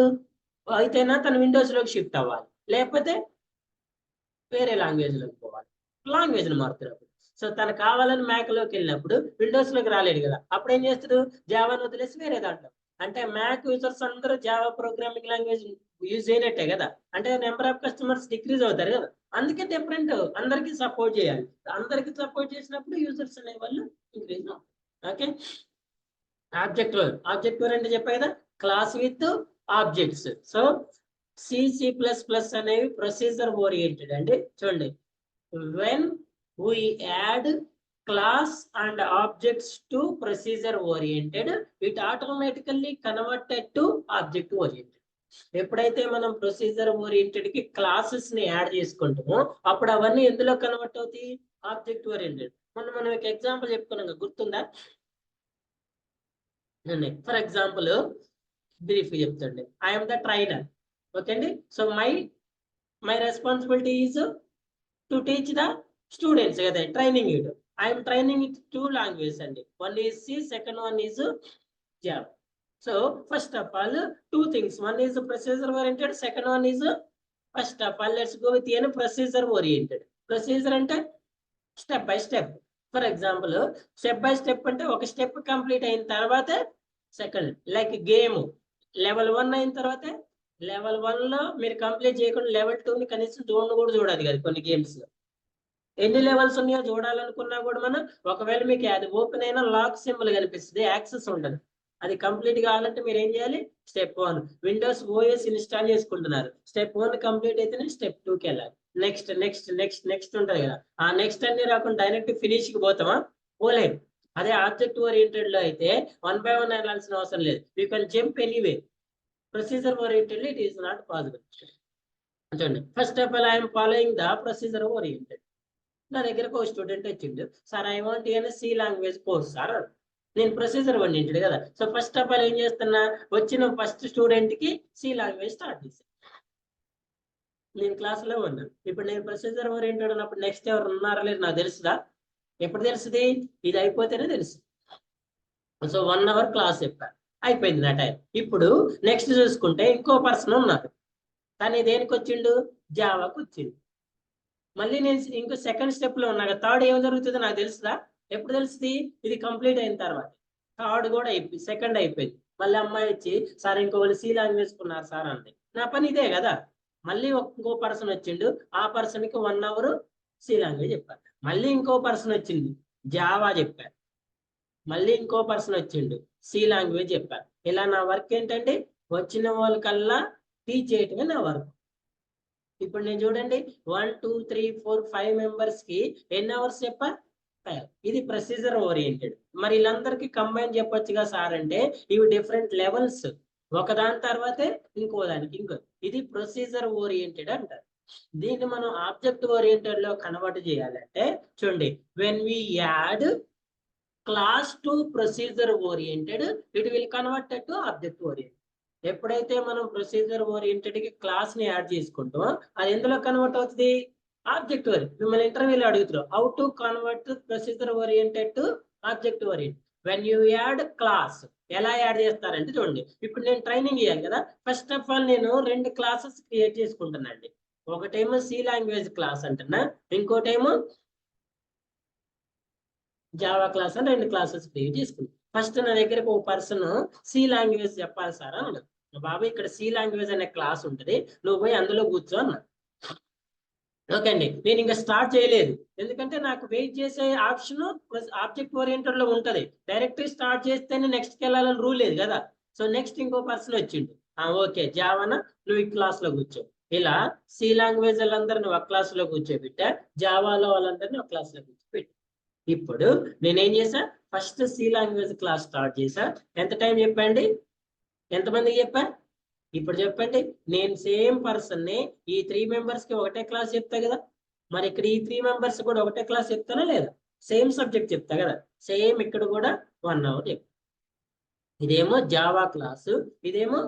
అయితేనా తను విండోస్ లోకి షిఫ్ట్ అవ్వాలి, లేకపోతే వేరే లాంగ్వేజ్ లోకి పోవాలి, లాంగ్వేజ్ మారుతున్నప్పుడు. సో తను కావాలని మ్యాక్ లోకి వెళ్ళినప్పుడు విండోస్ లోకి రాలేడు కదా, అప్పుడు ఏం చేస్తాడు, జావాను వదిలేసి వేరే దాంట్లో. అంటే మ్యాక్ యూజర్స్ అందరూ జావా ప్రోగ్రామింగ్ లాంగ్వేజ్ యూజ్ చేయనట్టే కదా, అంటే నెంబర్ ఆఫ్ కస్టమర్స్ డిక్రీజ్ అవుతారు కదా. అందుకే డిఫరెంట్ అందరికి సపోర్ట్ చేయాలి, అందరికి సపోర్ట్ చేసినప్పుడు యూజర్స్ అనే వాళ్ళు ఇంక్రీజ్ అవుతారు. ఓకే, ఆబ్జెక్ట్ అంటే చెప్పా కదా, class with objects. So C++ అనేవి ప్రొసీజర్ ఓరియంటెడ్ అండి. చూడండి, when we add class and objects to procedure oriented, it automatically converted to object oriented. ఎప్పుడైతే మనం ప్రొసీజర్ ఓరియంటెడ్ కి క్లాసెస్ ని యాడ్ చేసుకుంటామో అప్పుడు అవన్నీ ఎందులో కన్వర్ట్ అవుతాయి, ఆబ్జెక్ట్ ఓరియంటెడ్. మనం ఒక ఎగ్జాంపుల్ చెప్పుకున్నాం, గుర్తుందా? ఫర్ ఎగ్జాంపుల్ బ్రీఫ్ చెప్తాండి, ఐఎమ్ ద ట్రైనర్. ఓకే అండి, so my responsibility is to teach the students కదా, training it. I'm training it 2 languages అండి, one is C, second one is Java. So first of all 2 things, one is procedure oriented, second one is first of all let's go with an procedure oriented. Procedure అంటే step by step. For example step by step అంటే ఒక step complete అయిన తర్వాత second, like game level 1 అయిన తర్వాత level 1 లో మీరు complete చేయకుండా లెవెల్ 2 ని కనీసం కూడా చూడాలి కదా. కొన్ని గేమ్స్ లో ఎన్ని లెవెల్స్ ఉన్నాయో చూడాలనుకున్నా కూడా మనం, ఒకవేళ మీకు అది ఓపెన్ అయినా లాక్ సింబల్ కనిపిస్తుంది, యాక్సెస్ ఉండదు. అది కంప్లీట్ కావాలంటే మీరు ఏం చేయాలి, స్టెప్ 1 విండోస్ ఓఎస్ ఇన్స్టాల్ చేసుకుంటున్నారు, స్టెప్ 1 కంప్లీట్ అయితేనే స్టెప్ 2కి వెళ్ళాలి. నెక్స్ట్ నెక్స్ట్ నెక్స్ట్ నెక్స్ట్ ఉంటుంది కదా, ఆ నెక్స్ట్ అన్ని రాకుండా డైరెక్ట్ ఫినిష్ కి పోతామా, పోలేదు. అదే ఆబ్జెక్ట్ ఓరియంటెడ్ లో అయితే 1 by 1 వెళ్ళాల్సిన అవసరం లేదు, you can jump anyway. Procedure oriented it is not possible. చూడండి, first of all I'm following the procedure oriented. నా దగ్గరకు ఒక స్టూడెంట్ వచ్చిండు, sir I want C language course sir. నేను ప్రొసీజర్ ఓరియంటెడ్ కదా, సో ఫస్ట్ ఆఫ్ ఆల్ ఏం చేస్తున్నా, వచ్చిన ఫస్ట్ స్టూడెంట్ కి సి లాంగ్వేజ్ స్టార్ట్ చేశాను. నేను క్లాస్ లో ఉన్నాను, ఇప్పుడు నేను ప్రొసీజర్ ఓరియంటెడ్ ఉన్నప్పుడు నెక్స్ట్ ఎవరు ఉన్నారా లేదు నాకు తెలుసుదా? ఎప్పుడు తెలుస్తుంది, ఇది అయిపోతేనే తెలుసు. సో 1 hour క్లాస్ చెప్పాను, అయిపోయింది నా టైం. ఇప్పుడు నెక్స్ట్ చూసుకుంటే ఇంకో పర్సన్ ఉన్నారు, కానీ దేనికి వచ్చిండు, జావాకు వచ్చిండు. మళ్ళీ నేను ఇంకో సెకండ్ స్టెప్ లో ఉన్నా, థర్డ్ ఏం జరుగుతుందో నాకు తెలుసుదా? ఎప్పుడు తెలుస్తుంది, ఇది కంప్లీట్ అయిన తర్వాత. థర్డ్ కూడా అయిపోయింది, సెకండ్ అయిపోయింది. మళ్ళీ అమ్మాయి వచ్చి సార్ ఇంకోళ్ళు సి లాంగ్వేజ్ కొన్నారు సార్ అంటే, నా పని ఇదే కదా. మళ్ళీ ఇంకో పర్సన్ వచ్చిండు, ఆ పర్సన్ కి 1 hour సి లాంగ్వేజ్ చెప్పారు. మళ్ళీ ఇంకో పర్సన్ వచ్చింది, జావా చెప్పారు. మళ్ళీ ఇంకో పర్సన్ వచ్చిండు, సి లాంగ్వేజ్ చెప్పారు. ఇలా నా వర్క్ ఏంటంటే వచ్చిన వాళ్ళకల్లా టీచ్ చేయటమే నా వర్క్. ఇప్పుడు నేను చూడండి 1 2 3 4 5 మెంబర్స్ కి ఎన్ని అవర్స్ చెప్పా? 5. ఇది ప్రొసీజర్ ఓరియంటెడ్. మరి వీళ్ళందరికీ కంబైన్ చెప్పొచ్చుగా సార్ అంటే ఇవి డిఫరెంట్ లెవెల్స్, ఒకదాని తర్వాతే ఇంకో దానికి ఇంకో. ఇది ప్రొసీజర్ ఓరియంటెడ్ అంటారు. దీన్ని మనం ఆబ్జెక్ట్ ఓరియంటెడ్ లో కన్వర్ట్ చేయాలంటే చూడండి, when we add class to procedure oriented it will converted to object oriented. ఎప్పుడైతే మనం ప్రొసీజర్ ఓరియంటెడ్ కి క్లాస్ ని యాడ్ చేసుకుంటామో అది ఎందులో కన్వర్ట్ అవుతుంది? Object oriented. మిమ్మల్ని ఇంటర్వ్యూలో అడుగుతారు how to convert procedure oriented to object oriented. When you add class ఎలా యాడ్ చేస్తారంటే చూడండి, ఇప్పుడు నేను ట్రైనింగ్ ఇవ్వాలి కదా. ఫస్ట్ ఆఫ్ ఆల్ నేను 2 క్లాసెస్ క్రియేట్ చేసుకుంటున్నానండి. ఒకటేమో సి లాంగ్వేజ్ క్లాస్ అంటున్నా, ఇంకోటేమో జావా క్లాస్ అని 2 క్లాసెస్ క్రియేట్ చేసుకున్నాను. ఫస్ట్ నా దగ్గరకు ఒక పర్సన్ సి లాంగ్వేజ్ చెప్పాలి సార్ అన్నాడు. బాబు ఇక్కడ సి లాంగ్వేజ్ అనే క్లాస్ ఉంటుంది, నువ్వు పోయి అందులో కూర్చో అన్నా. ఓకే అండి, నేను ఇంకా స్టార్ట్ చేయలేదు, ఎందుకంటే నాకు వెయిట్ చేసే ఆప్షన్ ఆబ్జెక్ట్ ఓరియంటెడ్ లో ఉంటది. డైరెక్ట్ స్టార్ట్ చేస్తేనే నెక్స్ట్కి వెళ్ళాలని రూల్ లేదు కదా. సో నెక్స్ట్ ఇంకో పర్సన్ వచ్చిండు, ఓకే జావానా నువ్వు ఈ క్లాస్ లో కూర్చో. ఇలా సి లాంగ్వేజ్ వాళ్ళందరినీ ఒక క్లాస్ లో కూర్చోబెట్టా, జావాలో వాళ్ళందరినీ ఒక క్లాస్ లో కూర్చోబెట్టా. ఇప్పుడు నేనేం చేసా, first C language class start చేసా. ఎంత టైం చెప్పండి, ఎంతమందికి చెప్పా? ఇప్పుడు చెప్పండి, నేను సేమ్ పర్సన్ ని ఈ 3 మెంబర్స్ కి ఒకటే క్లాస్ చెప్తా కదా. మరి ఇక్కడ ఈ 3 మెంబర్స్ కూడా ఒకటే క్లాస్ చెప్తానా లేదా? సేమ్ సబ్జెక్ట్ చెప్తా కదా. సేమ్ ఇక్కడ కూడా 1 అవర్ చెప్తా. ఇదేమో జావా క్లాసు, ఇదేమో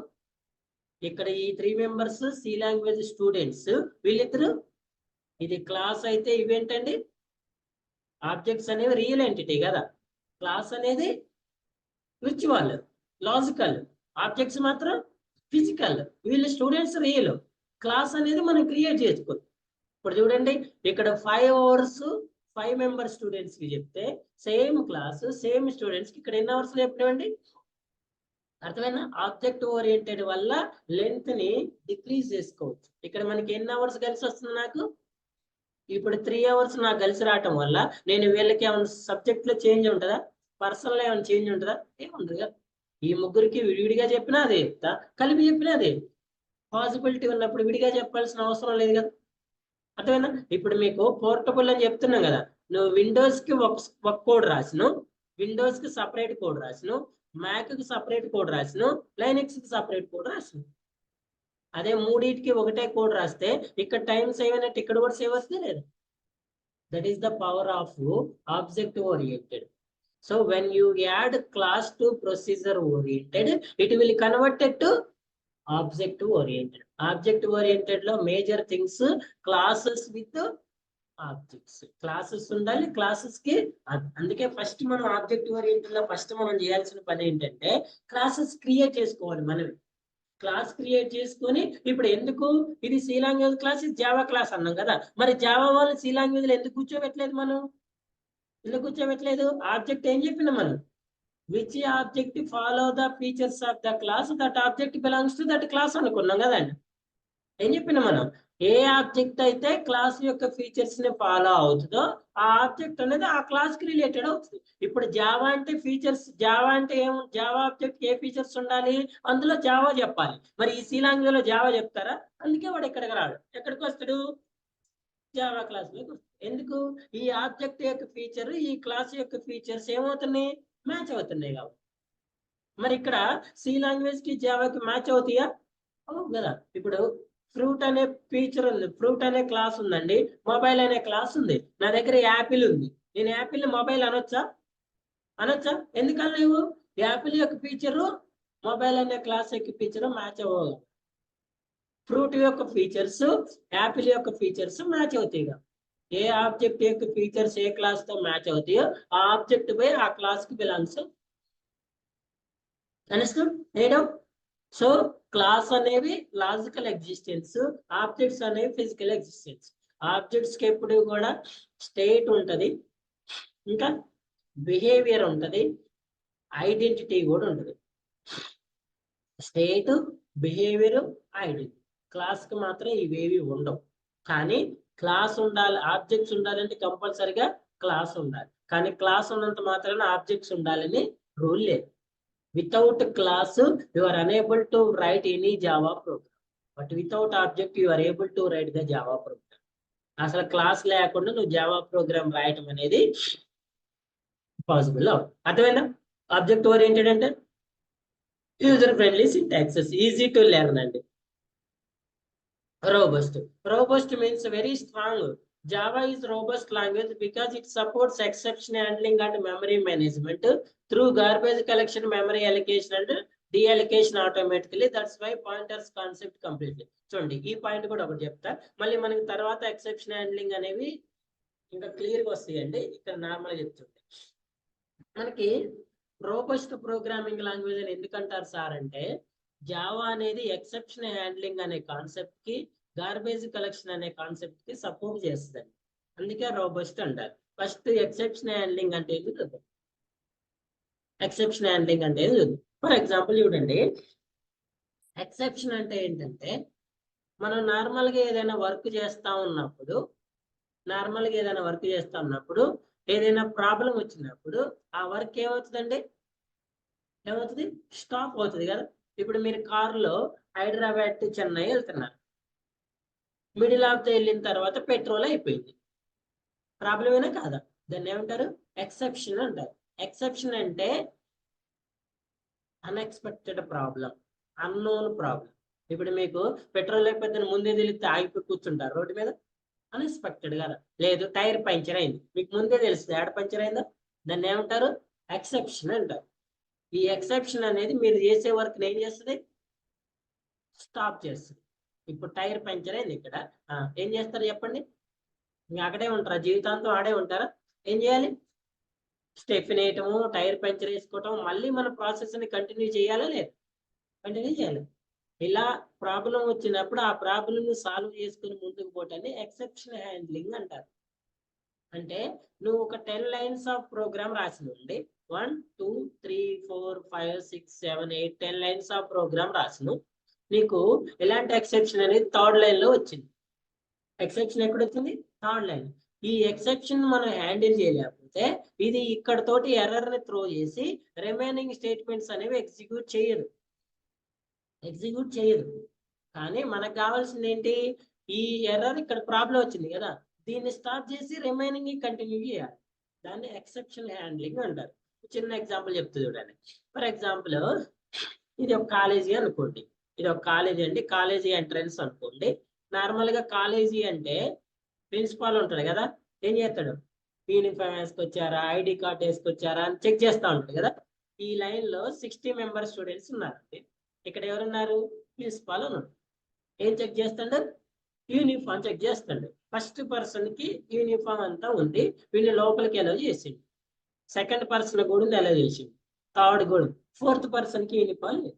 ఇక్కడ ఈ 3 మెంబర్స్ సి లాంగ్వేజ్ స్టూడెంట్స్ వీళ్ళిద్దరు. ఇది క్లాస్ అయితే ఇవేంటండి, ఆబ్జెక్ట్స్ అనేవి రియల్ ఎంటిటీ కదా. క్లాస్ అనేది విర్చువల్ లాజికల్, ఆబ్జెక్ట్స్ మాత్రం ఫిజికల్. వీళ్ళ స్టూడెంట్స్ రియల్, క్లాస్ అనేది మనం క్రియేట్ చేసుకోవచ్చు. ఇప్పుడు చూడండి, ఇక్కడ 5 అవర్స్ 5 మెంబర్ స్టూడెంట్స్ కి చెప్తే సేమ్ క్లాస్ సేమ్ స్టూడెంట్స్ కి ఇక్కడ ఎన్ని అవర్స్ చెప్పినామండి? అర్థమైనా? ఆబ్జెక్ట్ ఓరియంటెడ్ వల్ల లెంత్ ని డిక్రీజ్ చేసుకోవచ్చు. ఇక్కడ మనకి ఎన్ని అవర్స్ కలిసి వస్తుంది నాకు? ఇప్పుడు 3 అవర్స్ నాకు కలిసి రావటం వల్ల నేను వీళ్ళకి ఏమైనా సబ్జెక్ట్ లో చేంజ్ ఉంటుందా? పర్సనల్ లో ఏమైనా చేంజ్ ఉంటుందా? ఏముండదు కదా. ఈ ముగ్గురికి విడివిడిగా చెప్పినా అదే చెప్తా, కలిపి చెప్పినా అదే. పాసిబిలిటీ ఉన్నప్పుడు విడిగా చెప్పాల్సిన అవసరం లేదు కదా. అర్థమైనా? ఇప్పుడు మీకు పోర్టబుల్ అని చెప్తున్నాం కదా, నువ్వు విండోస్ కి ఒక కోడ్ రాసిను, విండోస్ కి సపరేట్ కోడ్ రాసిను, మ్యాక్ కి సపరేట్ కోడ్ రాసిను, లైనక్స్ కి సపరేట్ కోడ్ రాసిను. అదే మూడింటికి ఒకటే కోడ్ రాస్తే ఇక్కడ టైం సేవ్ అయినట్టు ఇక్కడ కూడా సేవ్ వస్తే లేదు. That is the power of object oriented. So when you add class to procedure oriented, it will converted to object oriented. Object oriented లో major things classes with objects. Classes ఉండాలి, classes కి. అందుకే first మనం object oriented లో first మనం చేయాల్సిన పని ఏంటంటే క్లాసెస్ క్రియేట్ చేసుకోవాలి. మనం క్లాస్ క్రియేట్ చేసుకొని, ఇప్పుడు ఎందుకు ఇది సి లాంగ్వేజ్ క్లాస్, ఇది జావా క్లాస్ అన్నాం కదా. మరి జావా వాళ్ళు సి లాంగ్వేజ్ లో ఎందుకు కూర్చోబెట్టలేదు? మనం ఎందుకు కూర్చోబెట్టలేదు? ఆబ్జెక్ట్ ఏం చెప్పినా మనం, which object follow the features of the class that object belongs to that class అనుకున్నాం కదండి. ఏం చెప్పినా మనం, ఏ ఆబ్జెక్ట్ అయితే క్లాస్ యొక్క ఫీచర్స్ ని ఫాలో అవుతుందో ఆ ఆబ్జెక్ట్ అనేది ఆ క్లాస్ కి రిలేటెడ్ అవుతుంది. ఇప్పుడు జావా అంటే ఫీచర్స్, జావా అంటే ఏం, జావా ఆబ్జెక్ట్ ఏ ఫీచర్స్ ఉండాలి, అందులో జావా చెప్పాలి. మరి ఈ సి లాంగ్వేజ్ లో జావా చెప్తారా? అందుకే వాడు ఎక్కడికి రాడు, ఎక్కడికి వస్తాడు? జావా క్లాస్ లోకి. ఎందుకు? ఈ ఆబ్జెక్ట్ యొక్క ఫీచర్ ఈ క్లాస్ యొక్క ఫీచర్స్ ఏమవుతున్నాయి, మ్యాచ్ అవుతున్నాయి కాబట్టి. మరి ఇక్కడ సి లాంగ్వేజ్ కి జావాకి మ్యాచ్ అవుతాయా? అవు కదా. ఇప్పుడు ఫ్రూట్ అనే ఫీచర్ ఉంది, ఫ్రూట్ అనే క్లాస్ ఉందండి, మొబైల్ అనే క్లాస్ ఉంది. నా దగ్గర యాపిల్ ఉంది, నేను యాపిల్ ని మొబైల్ అనొచ్చా? అనొచ్చా? ఎందుకన్నా నువ్వు యాపిల్ యొక్క ఫీచరు మొబైల్ అనే క్లాస్ యొక్క ఫీచర్ మ్యాచ్ అవ్వవు. ఫ్రూట్ యొక్క ఫీచర్స్ యాపిల్ యొక్క ఫీచర్స్ మ్యాచ్ అవుతాయి కదా. ఏ ఆబ్జెక్ట్ యొక్క ఫీచర్స్ ఏ క్లాస్ తో మ్యాచ్ అవుతాయో ఆ ఆబ్జెక్ట్ పోయి ఆ క్లాస్ కి బిలాంగ్స్. అండర్స్టూడ్? నేను సో క్లాస్ అనేవి లాజికల్ ఎగ్జిస్టెన్స్, ఆబ్జెక్ట్స్ అనేవి ఫిజికల్ ఎగ్జిస్టెన్స్. ఆబ్జెక్ట్స్ కి ఎప్పుడు కూడా స్టేట్ ఉంటది, ఇంకా బిహేవియర్ ఉంటది, ఐడెంటిటీ కూడా ఉంటది. State, behaviour, identity. క్లాస్ కి మాత్రం ఇవేవి ఉండవు. కానీ క్లాస్ ఉండాలి, ఆబ్జెక్ట్స్ ఉండాలంటే కంపల్సరిగా క్లాస్ ఉండాలి. కానీ క్లాస్ ఉన్నంత మాత్రాన ఆబ్జెక్ట్స్ ఉండాలని రూల్ లేదు. Without class, you are unable to write any Java program. But without object, you are able to write the Java program. అసలు క్లాస్ లేకుండా నువ్వు జావా ప్రోగ్రామ్ రాయటం అనేది పాసిబుల్ అవుతుంది. అర్థమైందా? ఆబ్జెక్ట్ ఓరియంటెడ్ అంటే user friendly syntaxes, easy to learn అండి. Robust. Robust means very strong. Java is robust language because it supports exception handling and memory management through garbage collection, memory allocation and deallocation automatically. That's why pointers concept completely. చూడండి, ఈ point కూడా ఒకటి చెప్తా, మళ్ళీ మనకి తర్వాత exception handling అనేవి ఇంకా క్లియర్ గా వస్తాయండి. ఇక్కడ నార్మల్ చెప్తుంది. మనకి రోబస్ట్ ప్రోగ్రామింగ్ లాంగ్వేజ్ అని ఎందుకంటారు సార్ అంటే, జావా అనేది ఎక్సెప్షన్ హ్యాండ్లింగ్ అనే కాన్సెప్ట్ కి, గార్బేజ్ కలెక్షన్ అనే కాన్సెప్ట్ కి సపోర్ట్ చేస్తుంది. అందుకే రోబస్ట్ అంటారు. ఫస్ట్ ఎక్సెప్షన్ హ్యాండ్లింగ్ అంటే ఏంటి చూద్దాం. ఎక్సెప్షన్ హ్యాండ్లింగ్ అంటే ఏంటి చూద్దాం. ఫర్ ఎగ్జాంపుల్ చూడండి, ఎక్సెప్షన్ అంటే ఏంటంటే, మనం నార్మల్గా ఏదైనా వర్క్ చేస్తా ఉన్నప్పుడు, ఏదైనా ప్రాబ్లం వచ్చినప్పుడు ఆ వర్క్ ఏమవుతుందండి, స్టాప్ అవుతుంది కదా. ఇప్పుడు మీరు కారులో హైదరాబాద్ టు చెన్నై వెళ్తున్నారు, మిడిల్ ఆఫ్ ద వెళ్ళిన తర్వాత పెట్రోల్ అయిపోయింది. ప్రాబ్లం ఏనా కాదా? దాన్ని ఏమంటారు? ఎక్సెప్షన్ అంటారు. ఎక్సెప్షన్ అంటే అన్ఎక్స్పెక్టెడ్ ప్రాబ్లం, అన్నోన్ ప్రాబ్లం. ఇప్పుడు మీకు పెట్రోల్ అయిపోతే ముందే తెలిస్తే ఆగిపోయి కూర్చుంటారు రోడ్డు మీద, అన్ఎక్స్పెక్టెడ్ కదా. లేదు, టైర్ పంచర్ అయింది, మీకు ముందే తెలుస్తుంది ఏడ పంచర్ అయిందో, దాన్ని ఏమంటారు? ఎక్సెప్షన్ అంటారు. ఈ ఎక్సెప్షన్ అనేది మీరు చేసే వర్క్ ఏం చేస్తుంది? స్టాప్ చేస్తుంది. ఇప్పుడు టైర్ పంచర్ అయింది, ఇక్కడ ఏం చేస్తారు చెప్పండి? ఇంకా అక్కడే ఉంటారా? జీవితాంతం ఆడే ఉంటారా? ఏం చేయాలి? స్టెఫిన్ వేయటము, టైర్ పంచర్ వేసుకోవటం, మళ్ళీ మన ప్రాసెస్ ని కంటిన్యూ చేయాలా లేదు? కంటిన్యూ చేయాలి. ఇలా ప్రాబ్లం వచ్చినప్పుడు ఆ ప్రాబ్లం ని సాల్వ్ చేసుకుని ముందుకు పోవటాన్ని ఎక్సెప్షన్ హ్యాండ్లింగ్ అంటారు. అంటే నువ్వు ఒక 10 లైన్స్ ఆఫ్ ప్రోగ్రామ్ రాసి ఉండి, 1 2 3 4 5 6 7 8 10 లైన్స్ ఆఫ్ ప్రోగ్రామ్ రాసిను, నీకు ఎలాంటి ఎక్సెప్షన్ అనేది థర్డ్ లైన్ లో వచ్చింది. ఎక్సెప్షన్ ఎక్కడ వచ్చింది? Third line. ఈ ఎక్సెప్షన్ మనం హ్యాండిల్ చేయలేకపోతే ఇది ఇక్కడ తోటి ఎర్రర్ ని త్రో చేసి రిమైనింగ్ స్టేట్మెంట్స్ అనేవి ఎగ్జిక్యూట్ చేయదు. కానీ మనకు కావాల్సింది ఏంటి? ఈ ఎర్రర్ ఇక్కడ ప్రాబ్లం వచ్చింది కదా, దీన్ని స్టాప్ చేసి రిమైనింగ్ కంటిన్యూ చేయాలి. దాన్ని ఎక్సెప్షన్ హ్యాండ్లింగ్ అంటారు. చిన్న ఎగ్జాంపుల్ చెప్తూ చూడండి. ఫర్ ఎగ్జాంపుల్, ఇది ఒక కాలేజీ అనుకోండి. ఇది ఒక కాలేజీ అండి, కాలేజీ ఎంట్రన్స్ అనుకోండి. నార్మల్ గా కాలేజీ అంటే ప్రిన్సిపాల్ ఉంటాడు కదా, ఏం చేస్తాడు? యూనిఫామ్ వేసుకొచ్చారా, ఐడి కార్డ్ వేసుకొచ్చారా అని చెక్ చేస్తూ ఉంటాడు కదా. ఈ లైన్ లో 60 మెంబర్ స్టూడెంట్స్ ఉన్నారండి. ఇక్కడ ఎవరున్నారు? ప్రిన్సిపాల్ ఉన్నాడు. ఏం చెక్ చేస్తాడు? యూనిఫామ్ చెక్ చేస్తాడు. ఫస్ట్ పర్సన్ కి యూనిఫామ్ అంతా ఉంది, వీళ్ళు లోపలికి అలౌ చేసిండు. సెకండ్ పర్సన్ కూడా అలౌ చేసిండు, థర్డ్ కూడా. ఫోర్త్ పర్సన్ కి యూనిఫామ్ లేదు.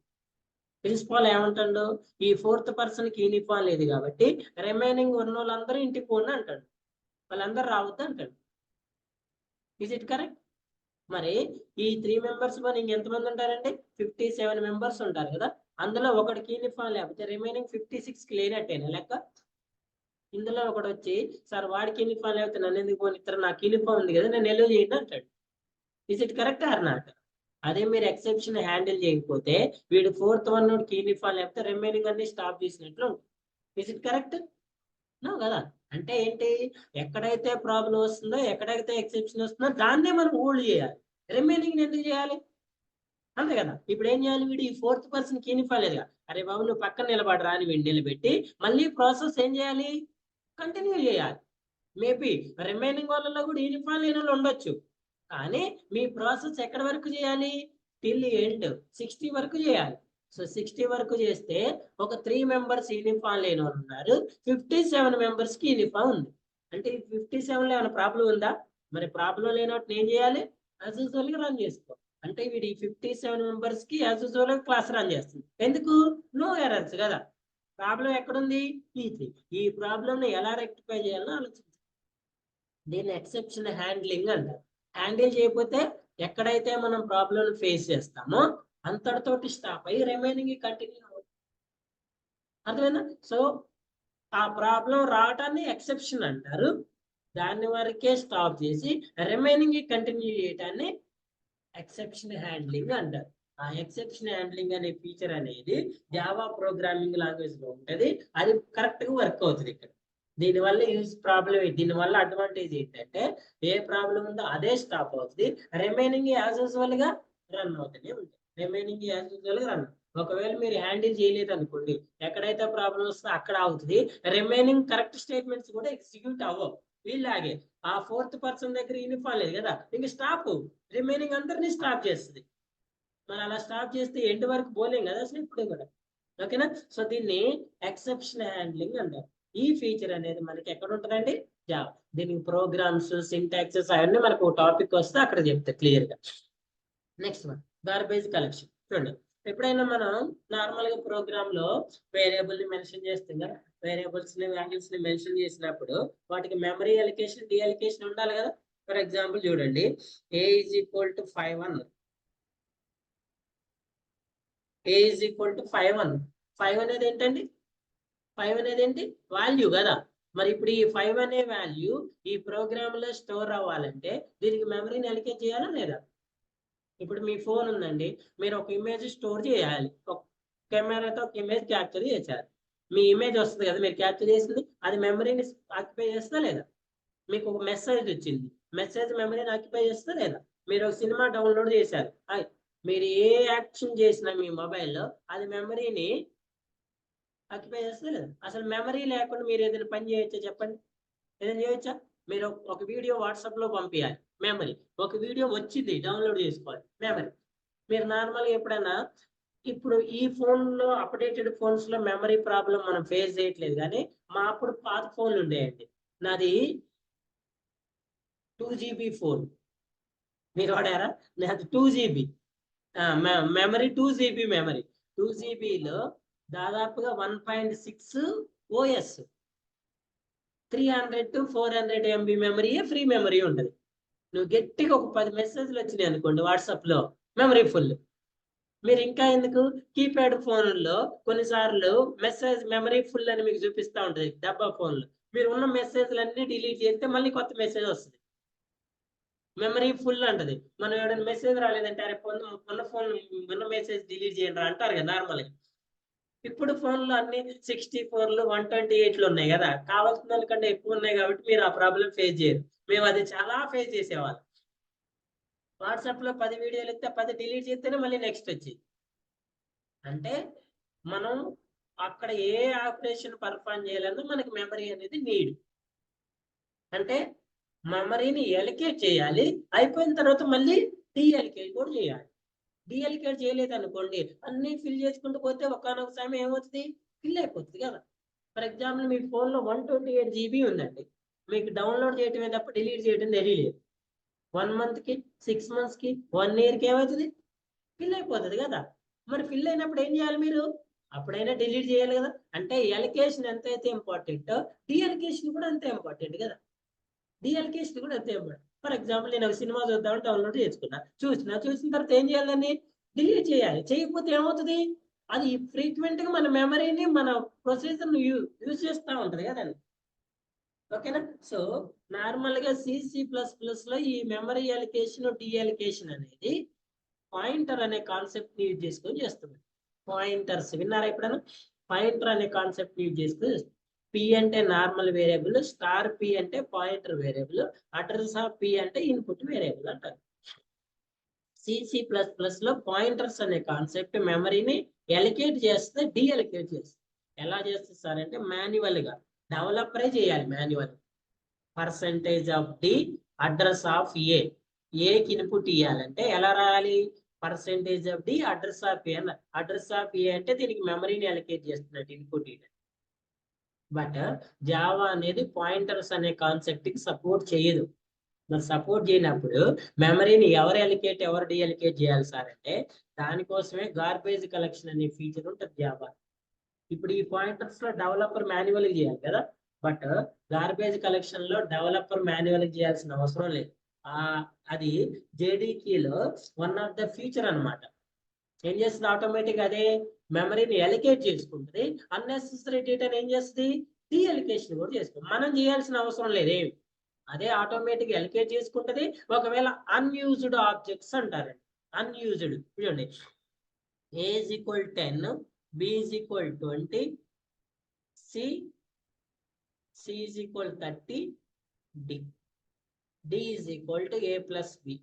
ప్రిన్సిపాల్ ఏమంటాడు? ఈ ఫోర్త్ పర్సన్ కి యూనిఫామ్ లేదు కాబట్టి రిమైనింగ్ ఉన్న వాళ్ళందరూ ఇంటికి పోండి అంటాడు, వాళ్ళందరూ రావద్దు అంటాడు. Is it correct? మరి ఈ 3 మెంబర్స్ మరి ఇంకెంతమంది ఉంటారండి? 57 మెంబర్స్ ఉంటారు కదా. అందులో ఒకటికి యూనిఫామ్ లేకపోతే రిమైనింగ్ 56కి లేనట్టేనా లెక్క? ఇందులో ఒకటి వచ్చి, సార్ వాడికి యూనిఫామ్ లేకపోతే నన్ను ఎందుకు పోనిస్తారు, నాకు యూనిఫామ్ ఉంది కదా, నేను ఎల్లో చేయండి అంటాడు. Is it correct or not? అదే మీరు ఎక్సెప్షన్ హ్యాండిల్ చేయకపోతే వీడు ఫోర్త్ వన్ కి యూనిఫామ్ లేకపోతే రిమైనింగ్ అన్ని స్టాప్ చేసినట్లు ఉంటుంది. Is it correct? నో కదా. అంటే ఏంటి? ఎక్కడైతే ప్రాబ్లం వస్తుందో, ఎక్కడైతే ఎక్సెప్షన్ వస్తుందో దాన్నే మనం హోల్డ్ చేయాలి, రిమైనింగ్ ఎందుకు చేయాలి? అంతే కదా. ఇప్పుడు ఏం చేయాలి? వీడు ఈ ఫోర్త్ పర్సన్ కి యూనిఫామ్ లేదుగా, అరే బాబు నువ్వు పక్కన నిలబడరా అని వీడిని నిలబెట్టి మళ్ళీ ప్రాసెస్ ఏం చేయాలి? కంటిన్యూ చేయాలి. మేబీ రిమైనింగ్ వాళ్ళలో కూడా యూనిఫామ్ లేని వాళ్ళు ఉండొచ్చు, కానీ మీ ప్రాసెస్ ఎక్కడి వరకు చేయాలి? టిల్ ఎండ్ 60 వరకు చేయాలి. సో 60 వరకు చేస్తే ఒక 3 మెంబర్స్ యూనిఫామ్ లేని వాళ్ళు ఉన్నారు, 57 మెంబర్స్ కి యూనిఫామ్ ఉంది. అంటే ఈ 57 లో ఏమైనా ప్రాబ్లం ఉందా? మరి ప్రాబ్లం లేనట్టు ఏం చేయాలి? యాజ్ యూజువల్ గా రన్ చేసుకో. అంటే వీడి 57 మెంబర్స్ కి యాజ్ యూజువల్ గా క్లాస్ రన్ చేస్తుంది. ఎందుకు? నో ఎర్రర్స్ కదా. ప్రాబ్లం ఎక్కడుంది? ఈ ప్రాబ్లం ని ఎలా రెక్టిఫై చేయాలని ఆలోచించాలి. దీన్ని ఎక్సెప్షన్ హ్యాండ్లింగ్ అంటారు. హ్యాండిల్ చేయకపోతే ఎక్కడైతే మనం ప్రాబ్లం ఫేస్ చేస్తామో అంతటితోటి స్టాప్ అయ్యి రిమైనింగ్ కంటిన్యూ అవుతుంది. అర్థమైందా? సో ఆ ప్రాబ్లం రావటాన్ని ఎక్సెప్షన్ అంటారు, దాని వరకే స్టాప్ చేసి రిమైనింగ్ కంటిన్యూ చేయటాన్ని ఎక్సెప్షన్ హ్యాండ్లింగ్ అంటారు. ఆ ఎక్సెప్షన్ హ్యాండ్లింగ్ అనే ఫీచర్ అనేది జావా ప్రోగ్రామింగ్ లాంగ్వేజ్ లో ఉంటది. అది కరెక్ట్ గా వర్క్ అవుతుంది ఇక్కడ. దీనివల్ల యూజ్ ప్రాబ్లం, దీనివల్ల అడ్వాంటేజ్ ఏంటంటే ఏ ప్రాబ్లం ఉందో అదే స్టాప్ అవుతుంది, రిమైనింగ్ యాజ్ యూజువల్ గా రన్ అవుతూనే ఉంటుంది. రిమైనింగ్ యాజ్ యూజువల్ గా రన్. ఒకవేళ మీరు హ్యాండిల్ చేయలేదు అనుకోండి, ఎక్కడైతే ప్రాబ్లం వస్తుందో అక్కడ అవుతుంది, రిమైనింగ్ కరెక్ట్ స్టేట్మెంట్స్ కూడా ఎగ్జిక్యూట్ అవ్వవు. వీళ్ళలాగే ఆ ఫోర్త్ పర్సన్ దగ్గర యూనిఫామ్ లేదు కదా, ఇంక స్టాప్, రిమైనింగ్ అందరినీ స్టాప్ చేస్తుంది. మనం అలా స్టాప్ చేస్తే ఎండ్ వరకు పోలేం కదా అసలు ఇప్పుడు కూడా. ఓకేనా? సో దీన్ని ఎక్సెప్షన్ హ్యాండ్లింగ్ అంటారు. ఈ ఫీచర్ అనేది మనకి ఎక్కడ ఉంటుందండి? జావా. దీనికి ప్రోగ్రామ్స్, సింటాక్సెస్ అవన్నీ మనకు టాపిక్ వస్తే అక్కడ చెప్తా క్లియర్ గా. Next one, garbage collection. చూడండి, ఎప్పుడైనా మనం నార్మల్ గా ప్రోగ్రామ్ లో వేరియబుల్ ని మెన్షన్ చేస్తాం కదా, వేరియబుల్స్ ని వాల్యూస్ ని మెన్షన్ చేసినప్పుడు వాటికి మెమరీ అలికేషన్, డిఅలికేషన్ ఉండాలి కదా. ఫర్ ఎగ్జాంపుల్ చూడండి, a = 5 అన్నారు. a = 5 అన్నారు. 5 అనేది ఏంటండి? 5 అనేది ఏంటి? వాల్యూ కదా. మరి ఇప్పుడు ఈ 5 అనే వాల్యూ ఈ ప్రోగ్రామ్ లో స్టోర్ అవ్వాలంటే దీనికి మెమరీని అలికేట్ చేయాలా లేదా? ఇప్పుడు మీ ఫోన్ ఉందండి, మీరు ఒక ఇమేజ్ స్టోర్ చేయాలి, ఒక కెమెరాతో ఒక ఇమేజ్ క్యాప్చర్ చేశారు, మీ ఇమేజ్ వస్తుంది కదా, మీరు క్యాప్చర్ చేసింది, అది మెమరీని ఆక్యుపై చేస్తా లేదా? మీకు ఒక మెసేజ్ వచ్చింది, మెసేజ్ మెమరీని ఆక్యుపై చేస్తా లేదా? మీరు ఒక సినిమా డౌన్లోడ్ చేశారు, మీరు ఏ యాక్షన్ చేసినా మీ మొబైల్లో అది మెమరీని ఆక్యుపై చేస్తా లేదా? అసలు మెమరీ లేకుండా మీరు ఏదైనా పని చేయొచ్చా చెప్పండి? ఏదైనా చేయొచ్చా? మీరు ఒక వీడియో వాట్సాప్ లో పంపించాలి, మెమరీ. ఒక వీడియో వచ్చింది, డౌన్లోడ్ చేసుకోవాలి, మెమరీ. మీరు నార్మల్ ఎప్పుడైనా, ఇప్పుడు ఈ ఫోన్ లో అప్డేటెడ్ ఫోన్స్ లో మెమరీ ప్రాబ్లం మనం ఫేస్ చేయట్లేదు, కానీ మా అప్పుడు పాత ఫోన్లు ఉండేయండి. నాది 2GB ఫోన్, మీరు వాడారా? నాది 2GB మెమరీ, 2GB మెమరీ. 2GBలో దాదాపుగా 1.6 OS, 300 to 400 MB memory free memory ఉంటుంది. నువ్వు గట్టిగా ఒక 10 మెసేజ్లు వచ్చినాయి అనుకోండి వాట్సాప్ లో, మెమరీ ఫుల్. మీరు ఇంకా ఎందుకు, కీప్యాడ్ ఫోన్లో కొన్నిసార్లు మెసేజ్ మెమరీ ఫుల్ అని మీకు చూపిస్తూ ఉంటుంది డబ్బా ఫోన్లో. మీరు ఉన్న మెసేజ్లన్నీ డిలీట్ చేస్తే మళ్ళీ కొత్త మెసేజ్ వస్తుంది, మెమరీ ఫుల్ అంటది. మనం ఎవరైనా మెసేజ్ రాలేదంటే అరే మొన్న మెసేజ్ డిలీట్ చేయండి అంటారు కదా నార్మల్గా. ఇప్పుడు ఫోన్లో అన్ని 64లు 128లు ఉన్నాయి కదా, కావాల్సిన దానికంటే ఎక్కువ ఉన్నాయి కాబట్టి మీరు ఆ ప్రాబ్లం ఫేస్ చేయరు. మేము అది చాలా ఫేస్ చేసేవాళ్ళం. వాట్సాప్ లో 10 వీడియోలు ఇస్తే 10 డిలీట్ చేస్తేనే మళ్ళీ నెక్స్ట్ వచ్చి. అంటే మనం అక్కడ ఏ ఆపరేషన్ పర్ఫామ్ చేయాలన్నా మనకి మెమరీ అనేది నీడ్. అంటే మెమరీని ఎలికేట్ చేయాలి, అయిపోయిన తర్వాత మళ్ళీ డీఎలికేట్ కూడా చేయాలి. డీఎలికేట్ చేయలేదు అనుకోండి, అన్ని ఫిల్ చేసుకుంటూ పోతే ఒకనొక సమయం ఏమవుతుంది, ఫిల్ అయిపోతుంది కదా. ఫర్ ఎగ్జాంపుల్ మీ ఫోన్లో 128GB ఉందండి, మీకు డౌన్లోడ్ చేయటమే తప్ప డిలీట్ చేయడం తెలియలేదు. 1 month కి, 6 months కి, 1 year కి ఏమవుతుంది, ఫిల్ అయిపోతుంది కదా. మరి ఫిల్ అయినప్పుడు ఏం చేయాలి మీరు? అప్పుడైనా డిలీట్ చేయాలి కదా. అంటే ఎలికేషన్ ఎంతైతే ఇంపార్టెంటో డీఎలికేషన్ కూడా అంతే ఇంపార్టెంట్ కదా. డీఎలికేషన్ కూడా అంతే ఇంపార్టెంట్. ఫర్ ఎగ్జాంపుల్ నేను ఒక సినిమా చూద్దామని డౌన్లోడ్ చేసుకున్నా, చూసిన తర్వాత ఏం చేయాలని, డిలీట్ చేయాలి. చేయకపోతే ఏమవుతుంది, అది ఫ్రీక్వెంట్ గా మన మెమరీని, మన ప్రొసెసర్ యూజ్ చేస్తూ ఉంటది కదండి. ఓకేనా? సో నార్మల్ గా C++ లో ఈ మెమరీ అలికేషన్, డీఎలికేషన్ అనేది పాయింటర్ అనే కాన్సెప్ట్ యూజ్ చేసుకొని చేస్తుంది. పాయింటర్స్ విన్నారా ఎప్పుడైనా? పాయింటర్ అనే కాన్సెప్ట్ యూజ్ చేసుకొని, P అంటే నార్మల్ వేరియబుల్, స్టార్ P అంటే pointer variable, address of P అంటే ఇన్పుట్ వేరియబుల్ అంటారు. C++ లో పాయింటర్స్ అనే కాన్సెప్ట్ మెమరీని ఎలికేట్ చేస్తే, డీఎలికేట్ చేస్తుంది. ఎలా చేస్తుంది సార్ అంటే మాన్యువల్ గా డెవలపరే చేయాలి. మాన్యువల్ %d అడ్రస్ ఆఫ్ ఏకి ఇన్పుట్ ఇవ్వాలంటే ఎలా రాయాలి, %d address of a. Address of a అంటే దీనికి మెమరీని అలొకేట్ చేస్తున్నట్టు ఇన్పుట్. బట్ జావా అనేది పాయింటర్స్ అనే కాన్సెప్ట్ కి సపోర్ట్ చేయదు. మరి సపోర్ట్ చేయనప్పుడు మెమరీని ఎవరు అలికేట్, ఎవరు డీఅలికేట్ చేయాలి సార్ అంటే, దానికోసమే గార్బేజ్ కలెక్షన్ అనే ఫీచర్ ఉంటుంది జావా. ఇప్పుడు ఈ పాయింటర్స్ లో డెవలపర్ మాన్యువల్ చేయాలి కదా, బట్ గార్బేజ్ కలెక్షన్ లో డెవలపర్ మాన్యువల్ చేయాల్సిన అవసరం లేదు. అది JDKలో వన్ ఆఫ్ ద ఫీచర్ అన్నమాట. ఏం చేస్తుంది, ఆటోమేటిక్ అదే మెమరీని ఎలికేట్ చేసుకుంటుంది, అన్నెసెసరీ డేటాని ఏం చేస్తుంది, డీఎలికేషన్ కూడా చేసుకుంటుంది. మనం చేయాల్సిన అవసరం లేదు, అదే ఆటోమేటిక్ ఎలికేట్ చేసుకుంటది. ఒకవేళ అన్యూజ్డ్ ఆబ్జెక్ట్స్ అంటారండి, అన్యూజ్డ్ చూడండి, A is equal 10, B is equal 20, C is equal 30, D is equal to A plus B.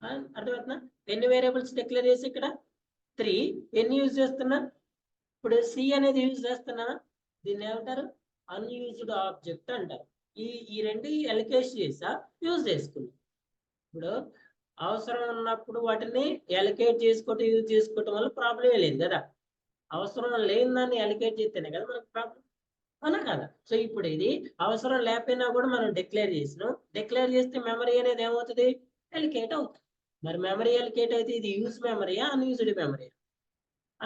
అర్థమవుతుందా? ఎన్ని వేరియబుల్స్ డిక్లేర్ చేసి ఇక్కడ 3 ఎన్ని యూజ్ చేస్తున్నా? ఇప్పుడు సి అనేది యూజ్ చేస్తున్నా, దీన్ని ఏమంటారు? అన్యూజ్డ్ ఆబ్జెక్ట్ అంటారు. ఈ రెండు ఎలకేట్ చేసా యూజ్ చేసుకున్నాం. ఇప్పుడు అవసరం ఉన్నప్పుడు వాటిని ఎలకేట్ చేసుకోవటం యూజ్ చేసుకోవటం వల్ల ప్రాబ్లమే లేదు కదా. అవసరం లేని దాన్ని ఎలకేట్ చేస్తేనే కదా మనకు ప్రాబ్లం, అవునా కదా? సో ఇప్పుడు ఇది అవసరం లేకపోయినా కూడా మనం డిక్లేర్ చేసినాం. డిక్లేర్ చేస్తే మెమరీ అనేది ఏమవుతుంది? ఎలికేట్ అవుతుంది. మరి మెమరీ ఎలికేట్ అయితే ఇది యూజ్ మెమరీయా అన్యూజ్డ్ మెమరీ?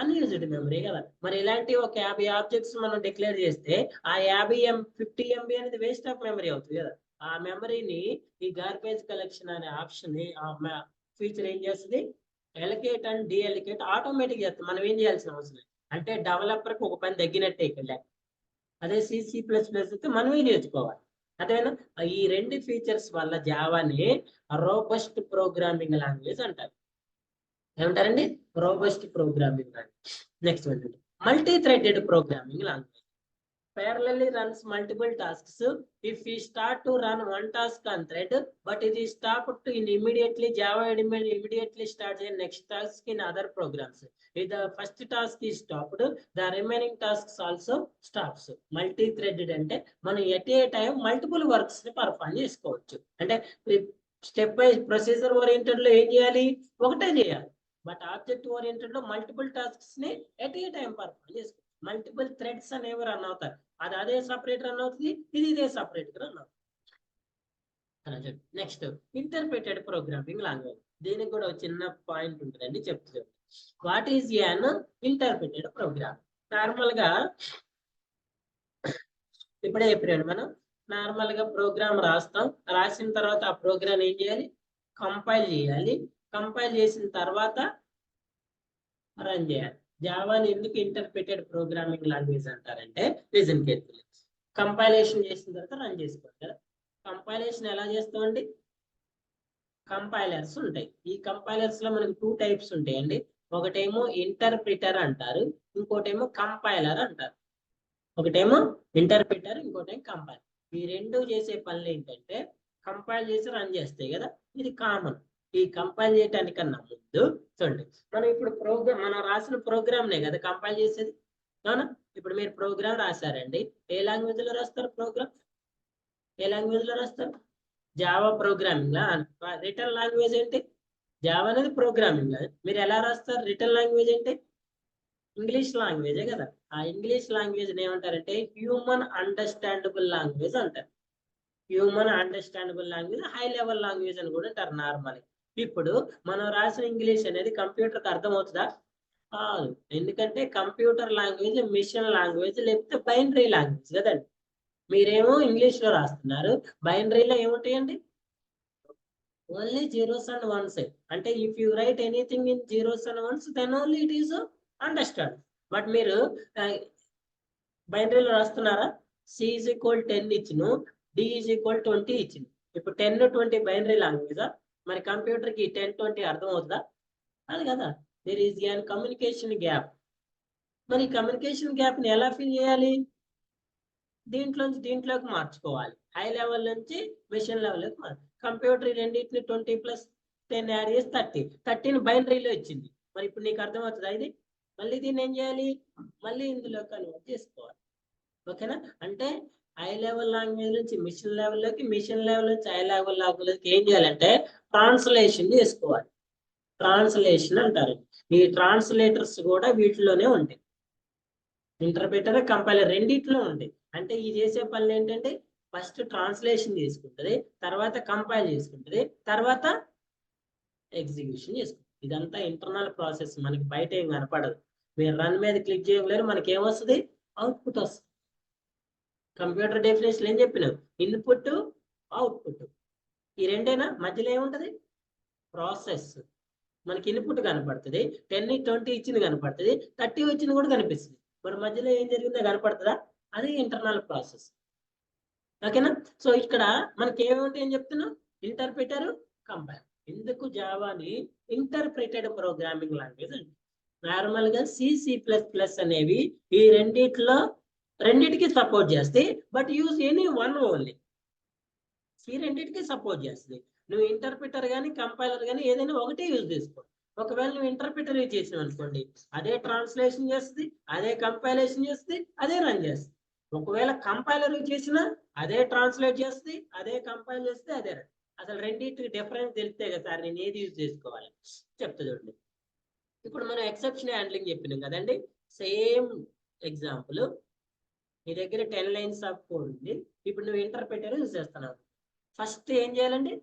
అన్యూజ్డ్ మెమరీ కదా. మరి ఇలాంటి ఒక 50 ఆబ్జెక్ట్స్ మనం డిక్లేర్ చేస్తే ఆ 50 MB అనేది వేస్ట్ ఆఫ్ మెమరీ అవుతుంది కదా. ఆ మెమరీని ఈ గార్బేజ్ కలెక్షన్ అనే ఆప్షన్ ఫీచర్ ఏం చేస్తుంది? ఎలికేట్ అండ్ డీఎలికేట్ ఆటోమేటిక్ చేస్తుంది. మనం ఏం చేయాల్సిన అవసరం లేదు. అంటే డెవలపర్కి ఒక పని తగ్గినట్టే ఇక్కడ. అదే C++ మనమే నేర్చుకోవాలి. అదేనా? ఈ రెండు ఫీచర్స్ వల్ల జావాని రోబస్ట్ ప్రోగ్రామింగ్ లాంగ్వేజ్ అంటారు. ఏమంటారండి? Robust programming language. Next one multi threaded programming language. Parallelly runs multiple tasks. If we start to run one task on thread, but it is stopped to immediately, Java immediately starts the next task in other programs. If the first task is stopped, the remaining tasks also stops. Multi-threaded అంటే మనం at a time multiple works ని perform చేసుకోవచ్చు. అంటే step wise procedure oriented లో ఏం చేయాలి? ఒకటే చేయాలి. బట్ ఆబ్జెక్ట్ ఓరియంటెడ్ లో మల్టిపుల్ టాస్క్స్ ని at a time పర్ఫార్మ్ చేసుకోవచ్చు. మల్టిపుల్ థ్రెడ్స్ అనేవి రన్ అవుతారు. అది అదే సపరేట్ రన్ అవుతుంది, ఇది ఇదే సపరేట్ రన్ అవుతుంది. Next interpreted programming language. దీనికి కూడా ఒక చిన్న పాయింట్ ఉంటుందండి, చెప్తాను. What is an interpreted program? Normal గా ఇప్పుడే చెప్పాడు, మనం నార్మల్ గా ప్రోగ్రామ్ రాస్తాం. రాసిన తర్వాత ఆ ప్రోగ్రామ్ ఏం చేయాలి? కంపైల్ చేయాలి. కంపైల్ చేసిన తర్వాత రన్ చేయాలి. జావాని ఎందుకు ఇంటర్ప్రిటెడ్ ప్రోగ్రామింగ్ లాంగ్వేజ్ అంటారంటే, రీజన్ కేర్ఫుల్లీ. కంపైలేషన్ చేసిన తర్వాత రన్ చేసుకోవాలి కదా. కంపైలేషన్ ఎలా చేస్తామండి? కంపైలర్స్ ఉంటాయి. ఈ కంపైలర్స్ లో మనకి 2 టైప్స్ ఉంటాయండి. ఒకటేమో ఇంటర్ప్రిటర్ అంటారు, ఇంకోటేమో కంపైలర్ అంటారు. ఒకటేమో ఇంటర్ప్రిటర్, ఇంకోటేమో కంపైలర్. ఈ రెండు చేసే పనులు ఏంటంటే కంపైల్ చేసి రన్ చేస్తాయి కదా. ఇది కామన్. ఈ కంపైల్ చేయడానికన్నా ముందు చూడండి, మనం ఇప్పుడు మనం రాసిన ప్రోగ్రామ్నే కదా కంపైల్ చేసేది, అవునా? ఇప్పుడు మీరు ప్రోగ్రామ్ రాశారండి, ఏ లాంగ్వేజ్ లో రాస్తారు ప్రోగ్రామ్? ఏ లాంగ్వేజ్ లో రాస్తారు? Java programming. రిటర్న్ లాంగ్వేజ్ ఏంటి? జావా అనేది ప్రోగ్రామింగ్. మీరు ఎలా రాస్తారు? రిటర్న్ లాంగ్వేజ్ ఏంటి? ఇంగ్లీష్ లాంగ్వేజే కదా. ఆ ఇంగ్లీష్ లాంగ్వేజ్ ఏమంటారంటే హ్యూమన్ అండర్స్టాండబుల్ లాంగ్వేజ్ అంటారు. Human understandable language, high level language అని కూడా అంటారు నార్మల్. ఇప్పుడు మనం రాసిన ఇంగ్లీష్ అనేది కంప్యూటర్కి అర్థమవుతుందా? కాదు. ఎందుకంటే కంప్యూటర్ లాంగ్వేజ్ మిషన్ లాంగ్వేజ్ లేకపోతే బైనరీ లాంగ్వేజ్ కదండి. మీరేమో ఇంగ్లీష్ లో రాస్తున్నారు, బైనరీలో ఏముంటాయండి? Only zeros and ones. అంటే if you write anything in zeros and ones then only it is understand. But మీరు బైనరీలో రాస్తున్నారా? C is equal 10 ఇచ్చును, D is equal 20 ఇచ్చింది. ఇప్పుడు 10, 20 బైనరీ లాంగ్వేజా? మరి కంప్యూటర్ కి 10, 20 అర్థం అవుతుందా? అది కదా. There is an communication gap. మరి కమ్యూనికేషన్ గ్యాప్ ని ఎలా ఫిల్ చేయాలి? దీంట్లోంచి దీంట్లోకి మార్చుకోవాలి. హై లెవెల్ నుంచి మిషన్ లెవెల్లోకి కంప్యూటర్ రెండింటిని 20 + 10 యాడ్ చేసి 30ని బైనరీలో ఇచ్చింది. మరి ఇప్పుడు నీకు అర్థమవుతుందా ఇది? మళ్ళీ దీన్ని ఏం చేయాలి? మళ్ళీ ఇందులో కన్వర్ట్ చేసుకోవాలి. ఓకేనా? అంటే హై లెవెల్ లాంగ్వేజ్ నుంచి మిషన్ లెవెల్లోకి, మిషన్ లెవెల్ నుంచి హై లెవెల్ లాంగ్వేజ్కి ఏం చేయాలంటే ట్రాన్స్లేషన్ చేసుకోవాలి. ట్రాన్స్లేషన్ అంటారు. ఈ ట్రాన్స్లేటర్స్ కూడా వీటిలోనే ఉంటాయి. ఇంటర్ప్రిటర్, కంపైలర్ రెండిట్లో ఉంటాయి. అంటే ఈ చేసే పనులు ఏంటంటే ఫస్ట్ ట్రాన్స్లేషన్ చేసుకుంటుంది, తర్వాత కంపైల్ చేసుకుంటుంది, తర్వాత ఎగ్జిక్యూషన్ చేసుకుంటుంది. ఇదంతా ఇంటర్నల్ ప్రాసెస్, మనకి బయట ఏం కనపడదు. మీరు రన్ మీద క్లిక్ చేయలేరు, మనకి ఏమొస్తుంది? అవుట్పుట్ వస్తుంది. కంప్యూటర్ డెఫినేషన్ ఏం చెప్పినావు? Input, output. ఈ రెండేనా? మధ్యలో ఏముంటది? ప్రాసెస్. మనకి ఇన్పుట్ కనపడుతుంది, 10, 20 ఇచ్చింది కనపడుతుంది, 30 వచ్చింది కూడా కనిపిస్తుంది. మరి మధ్యలో ఏం జరిగిందో కనపడుతుందా? అది ఇంటర్నల్ ప్రాసెస్. ఓకేనా? సో ఇక్కడ మనకి ఏమిటి ఏం చెప్తున్నాం? Interpreter, compiler. ఎందుకు జావాని ఇంటర్ప్రిటెడ్ ప్రోగ్రామింగ్ లాంగ్వేజ్ అండి. నార్మల్ గా C++ అనేవి ఈ రెండిటికి సపోర్ట్ చేస్తాయి, but use any one only. రెండిటికి సపోర్ట్ చేస్తుంది. నువ్వు ఇంటర్ప్రిటర్ కానీ కంపైలర్ కానీ ఏదైనా ఒకటే యూజ్ చేసుకో. ఒకవేళ నువ్వు ఇంటర్ప్రిటర్ యూజ్ చేసావు అనుకోండి, అదే ట్రాన్స్లేషన్ చేస్తుంది, అదే కంపైలేషన్ చేస్తుంది, అదే రన్ చేస్తుంది. ఒకవేళ కంపైలర్ యూజ్ చేసినా అదే ట్రాన్స్లేట్ చేస్తుంది, అదే కంపైల్ చేస్తే అదే రన్. అసలు రెండింటికి డిఫరెన్స్ తెలిస్తే కదా సార్ నేను ఏది యూజ్ చేసుకోవాలి చెప్తా చూడండి. ఇప్పుడు మనం ఎక్సెప్షన్ హ్యాండ్లింగ్ చెప్పినాం కదండి. సేమ్ ఎగ్జాంపుల్, నీ దగ్గర 10 లైన్స్ ఆఫ్ కోడ్ ఉంది. ఇప్పుడు నువ్వు ఇంటర్ప్రిటర్ యూజ్ చేస్తున్నావు. ఫస్ట్ ఏం చేయాలండి?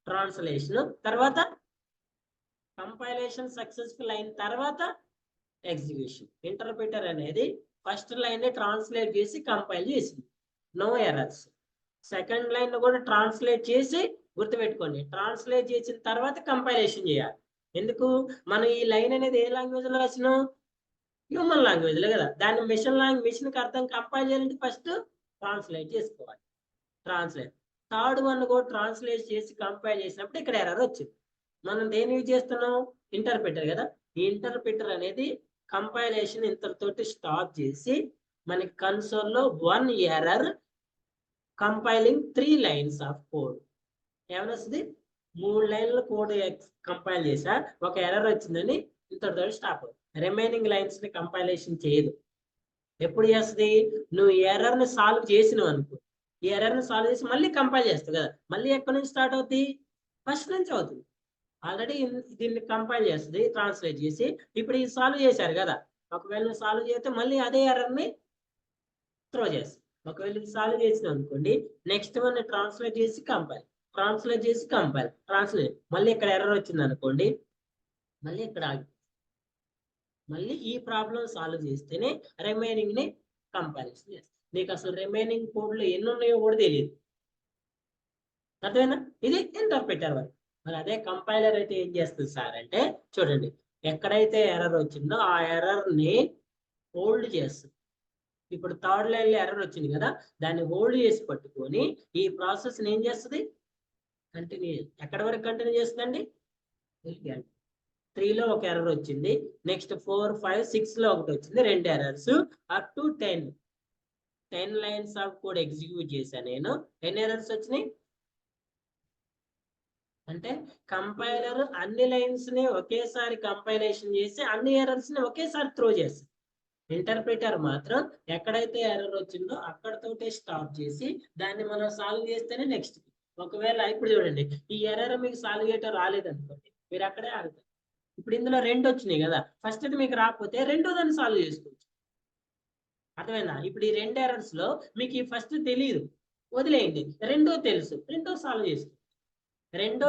ట్రాన్స్లేషన్, తర్వాత కంపైలేషన్ సక్సెస్ఫుల్ అయిన తర్వాత ఎగ్జిక్యూషన్. ఇంటర్ప్రిటర్ అనేది ఫస్ట్ లైన్ ట్రాన్స్లేట్ చేసి కంపైల్ చేసింది, నో ఎర్రర్స్. సెకండ్ లైన్ కూడా ట్రాన్స్లేట్ చేసి, గుర్తుపెట్టుకోండి, ట్రాన్స్లేట్ చేసిన తర్వాత కంపైలేషన్ చేయాలి. ఎందుకు? మనం ఈ లైన్ అనేది ఏ లాంగ్వేజ్ లో రాసినాం? హ్యూమన్ లాంగ్వేజ్ లో కదా. దాన్ని మిషన్ కి అర్థం కంపైల్ చేయాలంటే ఫస్ట్ ట్రాన్స్లేట్ చేసుకోవాలి. ట్రాన్స్లేట్ థర్డ్ వన్ కూడా ట్రాన్స్లేట్ చేసి కంపైల్ చేసినప్పుడు ఇక్కడ ఎర్రర్ వచ్చింది. మనం దేని యూజ్ చేస్తున్నాం? ఇంటర్ప్రిటర్ కదా. ఈ ఇంటర్ప్రిటర్ అనేది కంపైలేషన్ ఇంతటితోటి స్టాప్ చేసి మనకి కన్సోల్ లో 1 error compiling 3 lines of code. ఏమైనా వస్తుంది? 3 లైన్ల కోడ్ కంపైల్ చేసా, ఒక ఎర్రర్ వచ్చిందని ఇంతటితో స్టాప్. రిమైనింగ్ లైన్స్ ని కంపైలేషన్ చేయదు. ఎప్పుడు చేస్తుంది? నువ్వు ఎర్రర్ ని సాల్వ్ చేసినావు అనుకో, ఈ ఎర్రర్ ని సాల్వ్ చేసి మళ్ళీ కంపైల్ చేస్తావు కదా, మళ్ళీ ఎక్కడి నుంచి స్టార్ట్ అవుతుంది? ఫస్ట్ నుంచి అవుతుంది. ఆల్రెడీ దీన్ని కంపైల్ చేస్తుంది, ట్రాన్స్లేట్ చేసి. ఇప్పుడు ఇది సాల్వ్ చేశారు కదా, ఒకవేళ సాల్వ్ చేస్తే మళ్ళీ అదే ఎర్రర్ ని త్రో చేస్తుంది. ఒకవేళ ఇది సాల్వ్ చేసినావు అనుకోండి, నెక్స్ట్ వన్ ట్రాన్స్లేట్ చేసి కంపైల్, ట్రాన్స్లేట్ చేసి కంపైల్, ట్రాన్స్లేట్, మళ్ళీ ఇక్కడ ఎర్రర్ వచ్చింది అనుకోండి, మళ్ళీ ఇక్కడ ఆగి, మళ్ళీ ఈ ప్రాబ్లం సాల్వ్ చేస్తేనే రిమైనింగ్ ని కంపారిజన్ చేస్తాం. నీకు అసలు రిమైనింగ్ కోడ్ లో ఎన్ని ఉన్నాయో కూడా తెలియదు. అర్థమైనా? ఇది ఇంటర్ప్రిటర్ వర్క్. మరి అదే కంపైలర్ అయితే ఏం చేస్తుంది సార్ అంటే, చూడండి, ఎక్కడైతే ఎర్రర్ వచ్చిందో ఆ ఎర్రర్ ని హోల్డ్ చేస్తుంది. ఇప్పుడు థర్డ్ లైన్ లో ఎర్రర్ వచ్చింది కదా, దాన్ని హోల్డ్ చేసి పట్టుకొని ఈ ప్రాసెస్ ఏం చేస్తుంది? కంటిన్యూ. ఎక్కడి వరకు కంటిన్యూ చేస్తుందండి? 3 లో ఒక ఎర్రర్ వచ్చింది, నెక్స్ట్ 4, 5, 6 లో ఒకటి వచ్చింది, 2 errors, up to 10 lines of code execute చేశాను నేను. ఎన్ని ఎర్రర్స్ వచ్చినాయి అంటే, కంపైలర్ అన్ని లైన్స్ ని ఒకేసారి కంపైలేషన్ చేసి అన్ని ఎర్రర్స్ ని ఒకేసారి త్రో చేస్తుంది. ఇంటర్ప్రిటర్ మాత్రం ఎక్కడైతే ఎర్రర్ వచ్చిందో అక్కడతోటే స్టాప్ చేసి దాన్ని మనం సాల్వ్ చేస్తేనే నెక్స్ట్. ఒకవేళ ఇప్పుడు చూడండి, ఈ ఎర్రర్ మీకు సాల్వ్ చేయటం రాలేదనుకోండి, మీరు అక్కడే ఆగుతారు. ఇప్పుడు ఇందులో 2 వచ్చినాయి కదా, ఫస్ట్ అది మీకు రాకపోతే రెండో దాన్ని సాల్వ్ చేసుకోవచ్చు. అర్థమైనా? ఇప్పుడు ఈ 2 ఎర్రర్స్ లో మీకు ఈ ఫస్ట్ తెలియదు, వదిలేయండి. రెండో తెలుసు, రెండో సాల్వ్ చేసుకోవచ్చు. రెండో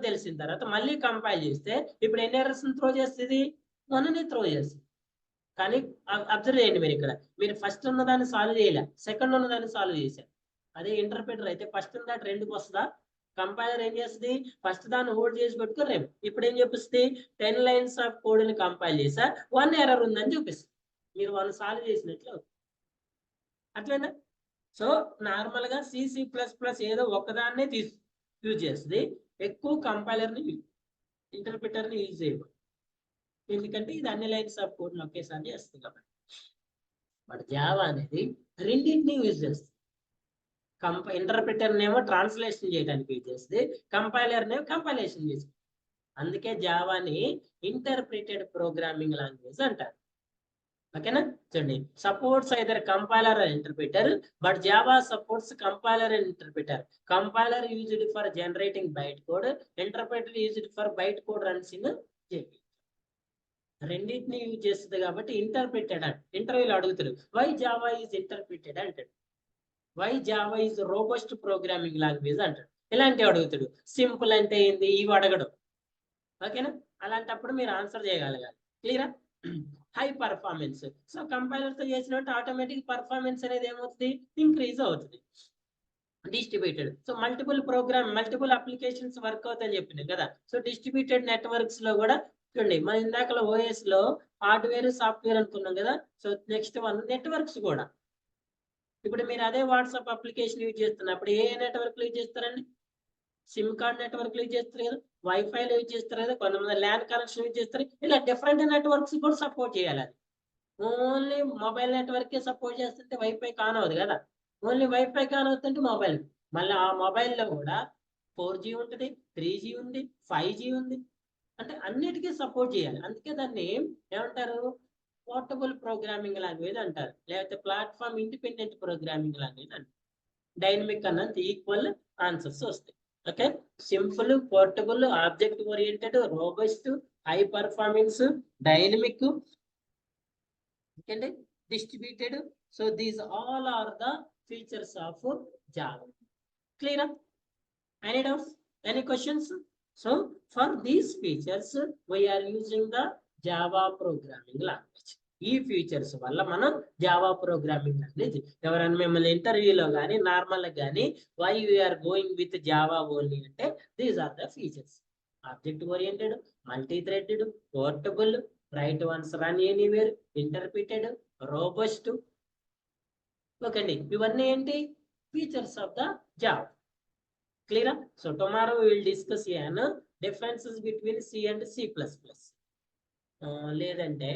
తెలిసిన తర్వాత మళ్ళీ కంపైల్ చేస్తే ఇప్పుడు ఎన్ని ఎర్రర్స్ త్రో చేస్తుంది? 1ని త్రో చేస్తుంది. కానీ అబ్జర్వ్ చేయండి, మీరు ఇక్కడ మీరు ఫస్ట్ ఉన్నదాన్ని సాల్వ్ చేయలే, సెకండ్ ఉన్నదాన్ని సాల్వ్ చేశారు. అదే ఇంటర్ప్రిటర్ అయితే ఫస్ట్ ఉన్నదాన్ని 2కి వస్తుందా? కంపైలర్ ఏం చేస్తుంది? ఫస్ట్ దాన్ని హోల్డ్ చేసి పెట్టుకుని రేపు ఇప్పుడు ఏం చూపిస్తుంది? 10 లైన్స్ ఆఫ్ కోడ్ ని కంపైల్ చేసా, 1 ఎర్రర్ ఉందని చూపిస్తుంది. మీరు 1 సాల్వ్ చేసినట్లు. అట్లయినా సో నార్మల్ గా C++ ఏదో ఒకదాన్నే యూజ్ చేస్తుంది, ఎక్కువ కంపైలర్ ని ఇంటర్ప్రిటర్ ని యూజ్ చేయదు. ఎందుకంటే ఇది అన్ని లైన్స్ ఆఫ్ కోడ్ ఒకేసారి చేస్తుంది కాబట్టి. బట్ జావా అనేది రెండింటిని యూజ్ చేస్తుంది. ఇంటర్ప్రిటర్ నేమో ట్రాన్స్లేషన్ చేయడానికి యూజ్ చేస్తుంది, కంపైలర్ నేమో కంపైలేషన్ చేస్తుంది. అందుకే జావాని ఇంటర్ప్రిటెడ్ ప్రోగ్రామింగ్ లాంగ్వేజ్ అంటారు. ఓకేనా? చూడండి, supports either compiler and interpreter, but Java supports compiler and interpreter. Compiler used for generating byte code, interpreter used for byte code runs in JP. రెండింటిని use చేస్తుంది కాబట్టి ఇంటర్ప్రిటెడ్ అంటే. ఇంటర్వ్యూలో అడుగుతారు, వై జావా ఈజ్ ఇంటర్ప్రిటెడ్ అంటాడు, why Java is robust programming language అంటాడు. ఇలాంటివి అడుగుతాడు. సింపుల్ అంటే ఏంది ఇవి అడగడం. ఓకేనా? అలాంటప్పుడు మీరు ఆన్సర్ చేయగలగాలి. క్లియరా? High performance. సో కంపైలర్ తో చేసినట్టు ఆటోమేటిక్ పర్ఫార్మెన్స్ అనేది ఏమవుతుంది? ఇంక్రీజ్ అవుతుంది. Distributed. So multiple applications work అవుతాయని చెప్పింది కదా. సో డిస్ట్రిబ్యూటెడ్ నెట్వర్క్స్ లో కూడా చూడండి, మన ఇందాకలో ఓఎస్ లో హార్డ్వేర్ సాఫ్ట్వేర్ అనుకున్నాం కదా. సో నెక్స్ట్ వన్ నెట్వర్క్స్ కూడా. ఇప్పుడు మీరు అదే వాట్సాప్ అప్లికేషన్ యూజ్ చేస్తున్నప్పుడు ఏ నెట్వర్క్ యూజ్ చేస్తారండి? సిమ్ కార్డ్ నెట్వర్క్ యూజ్ చేస్తారు కదా, వైఫైలో యూజ్ చేస్తారు కదా, కొంతమంది ల్యాన్ కనెక్షన్ యూజ్ చేస్తారు. ఇలా డిఫరెంట్ నెట్వర్క్స్ కూడా సపోర్ట్ చేయాలి. అది ఓన్లీ మొబైల్ నెట్వర్కే సపోర్ట్ చేస్తుంటే వైఫై కాన్ అవ్వదు కదా, ఓన్లీ వైఫై కాన్ అవుతుంటే మొబైల్. మళ్ళీ ఆ మొబైల్లో కూడా 4G ఉంటుంది, 3G ఉంది, 5G ఉంది, అంటే అన్నిటికీ సపోర్ట్ చేయాలి. అందుకే దాన్ని ఏమంటారు, పోర్టబుల్ ప్రోగ్రామింగ్ లాంగ్వేజ్ అంటారు, లేకపోతే ప్లాట్ఫామ్ ఇండిపెండెంట్ ప్రోగ్రామింగ్ లాంగ్వేజ్ అంటారు. డైనమిక్ అన్నంత ఈక్వల్ ఆన్సర్స్ వస్తాయి. Okay, simple, portable, object oriented, robust, high performance, dynamic, distributed. So these all are the features of Java. Clear? Any doubts? Any questions? So for these features we are using the Java programming language. ఈ features వల్ల మనం Java programming language, ఎవరైనా మిమ్మల్ని ఇంటర్వ్యూలో కానీ normal కానీ why you're going with Java only అంటే these are the features. Object oriented, multi threaded, portable, write once run anywhere, interpreted, robust. Okay అండి, ఇవన్నీ ఏంటి features of the Java. Clear? So tomorrow we will discuss differences between C and C++. లేదంటే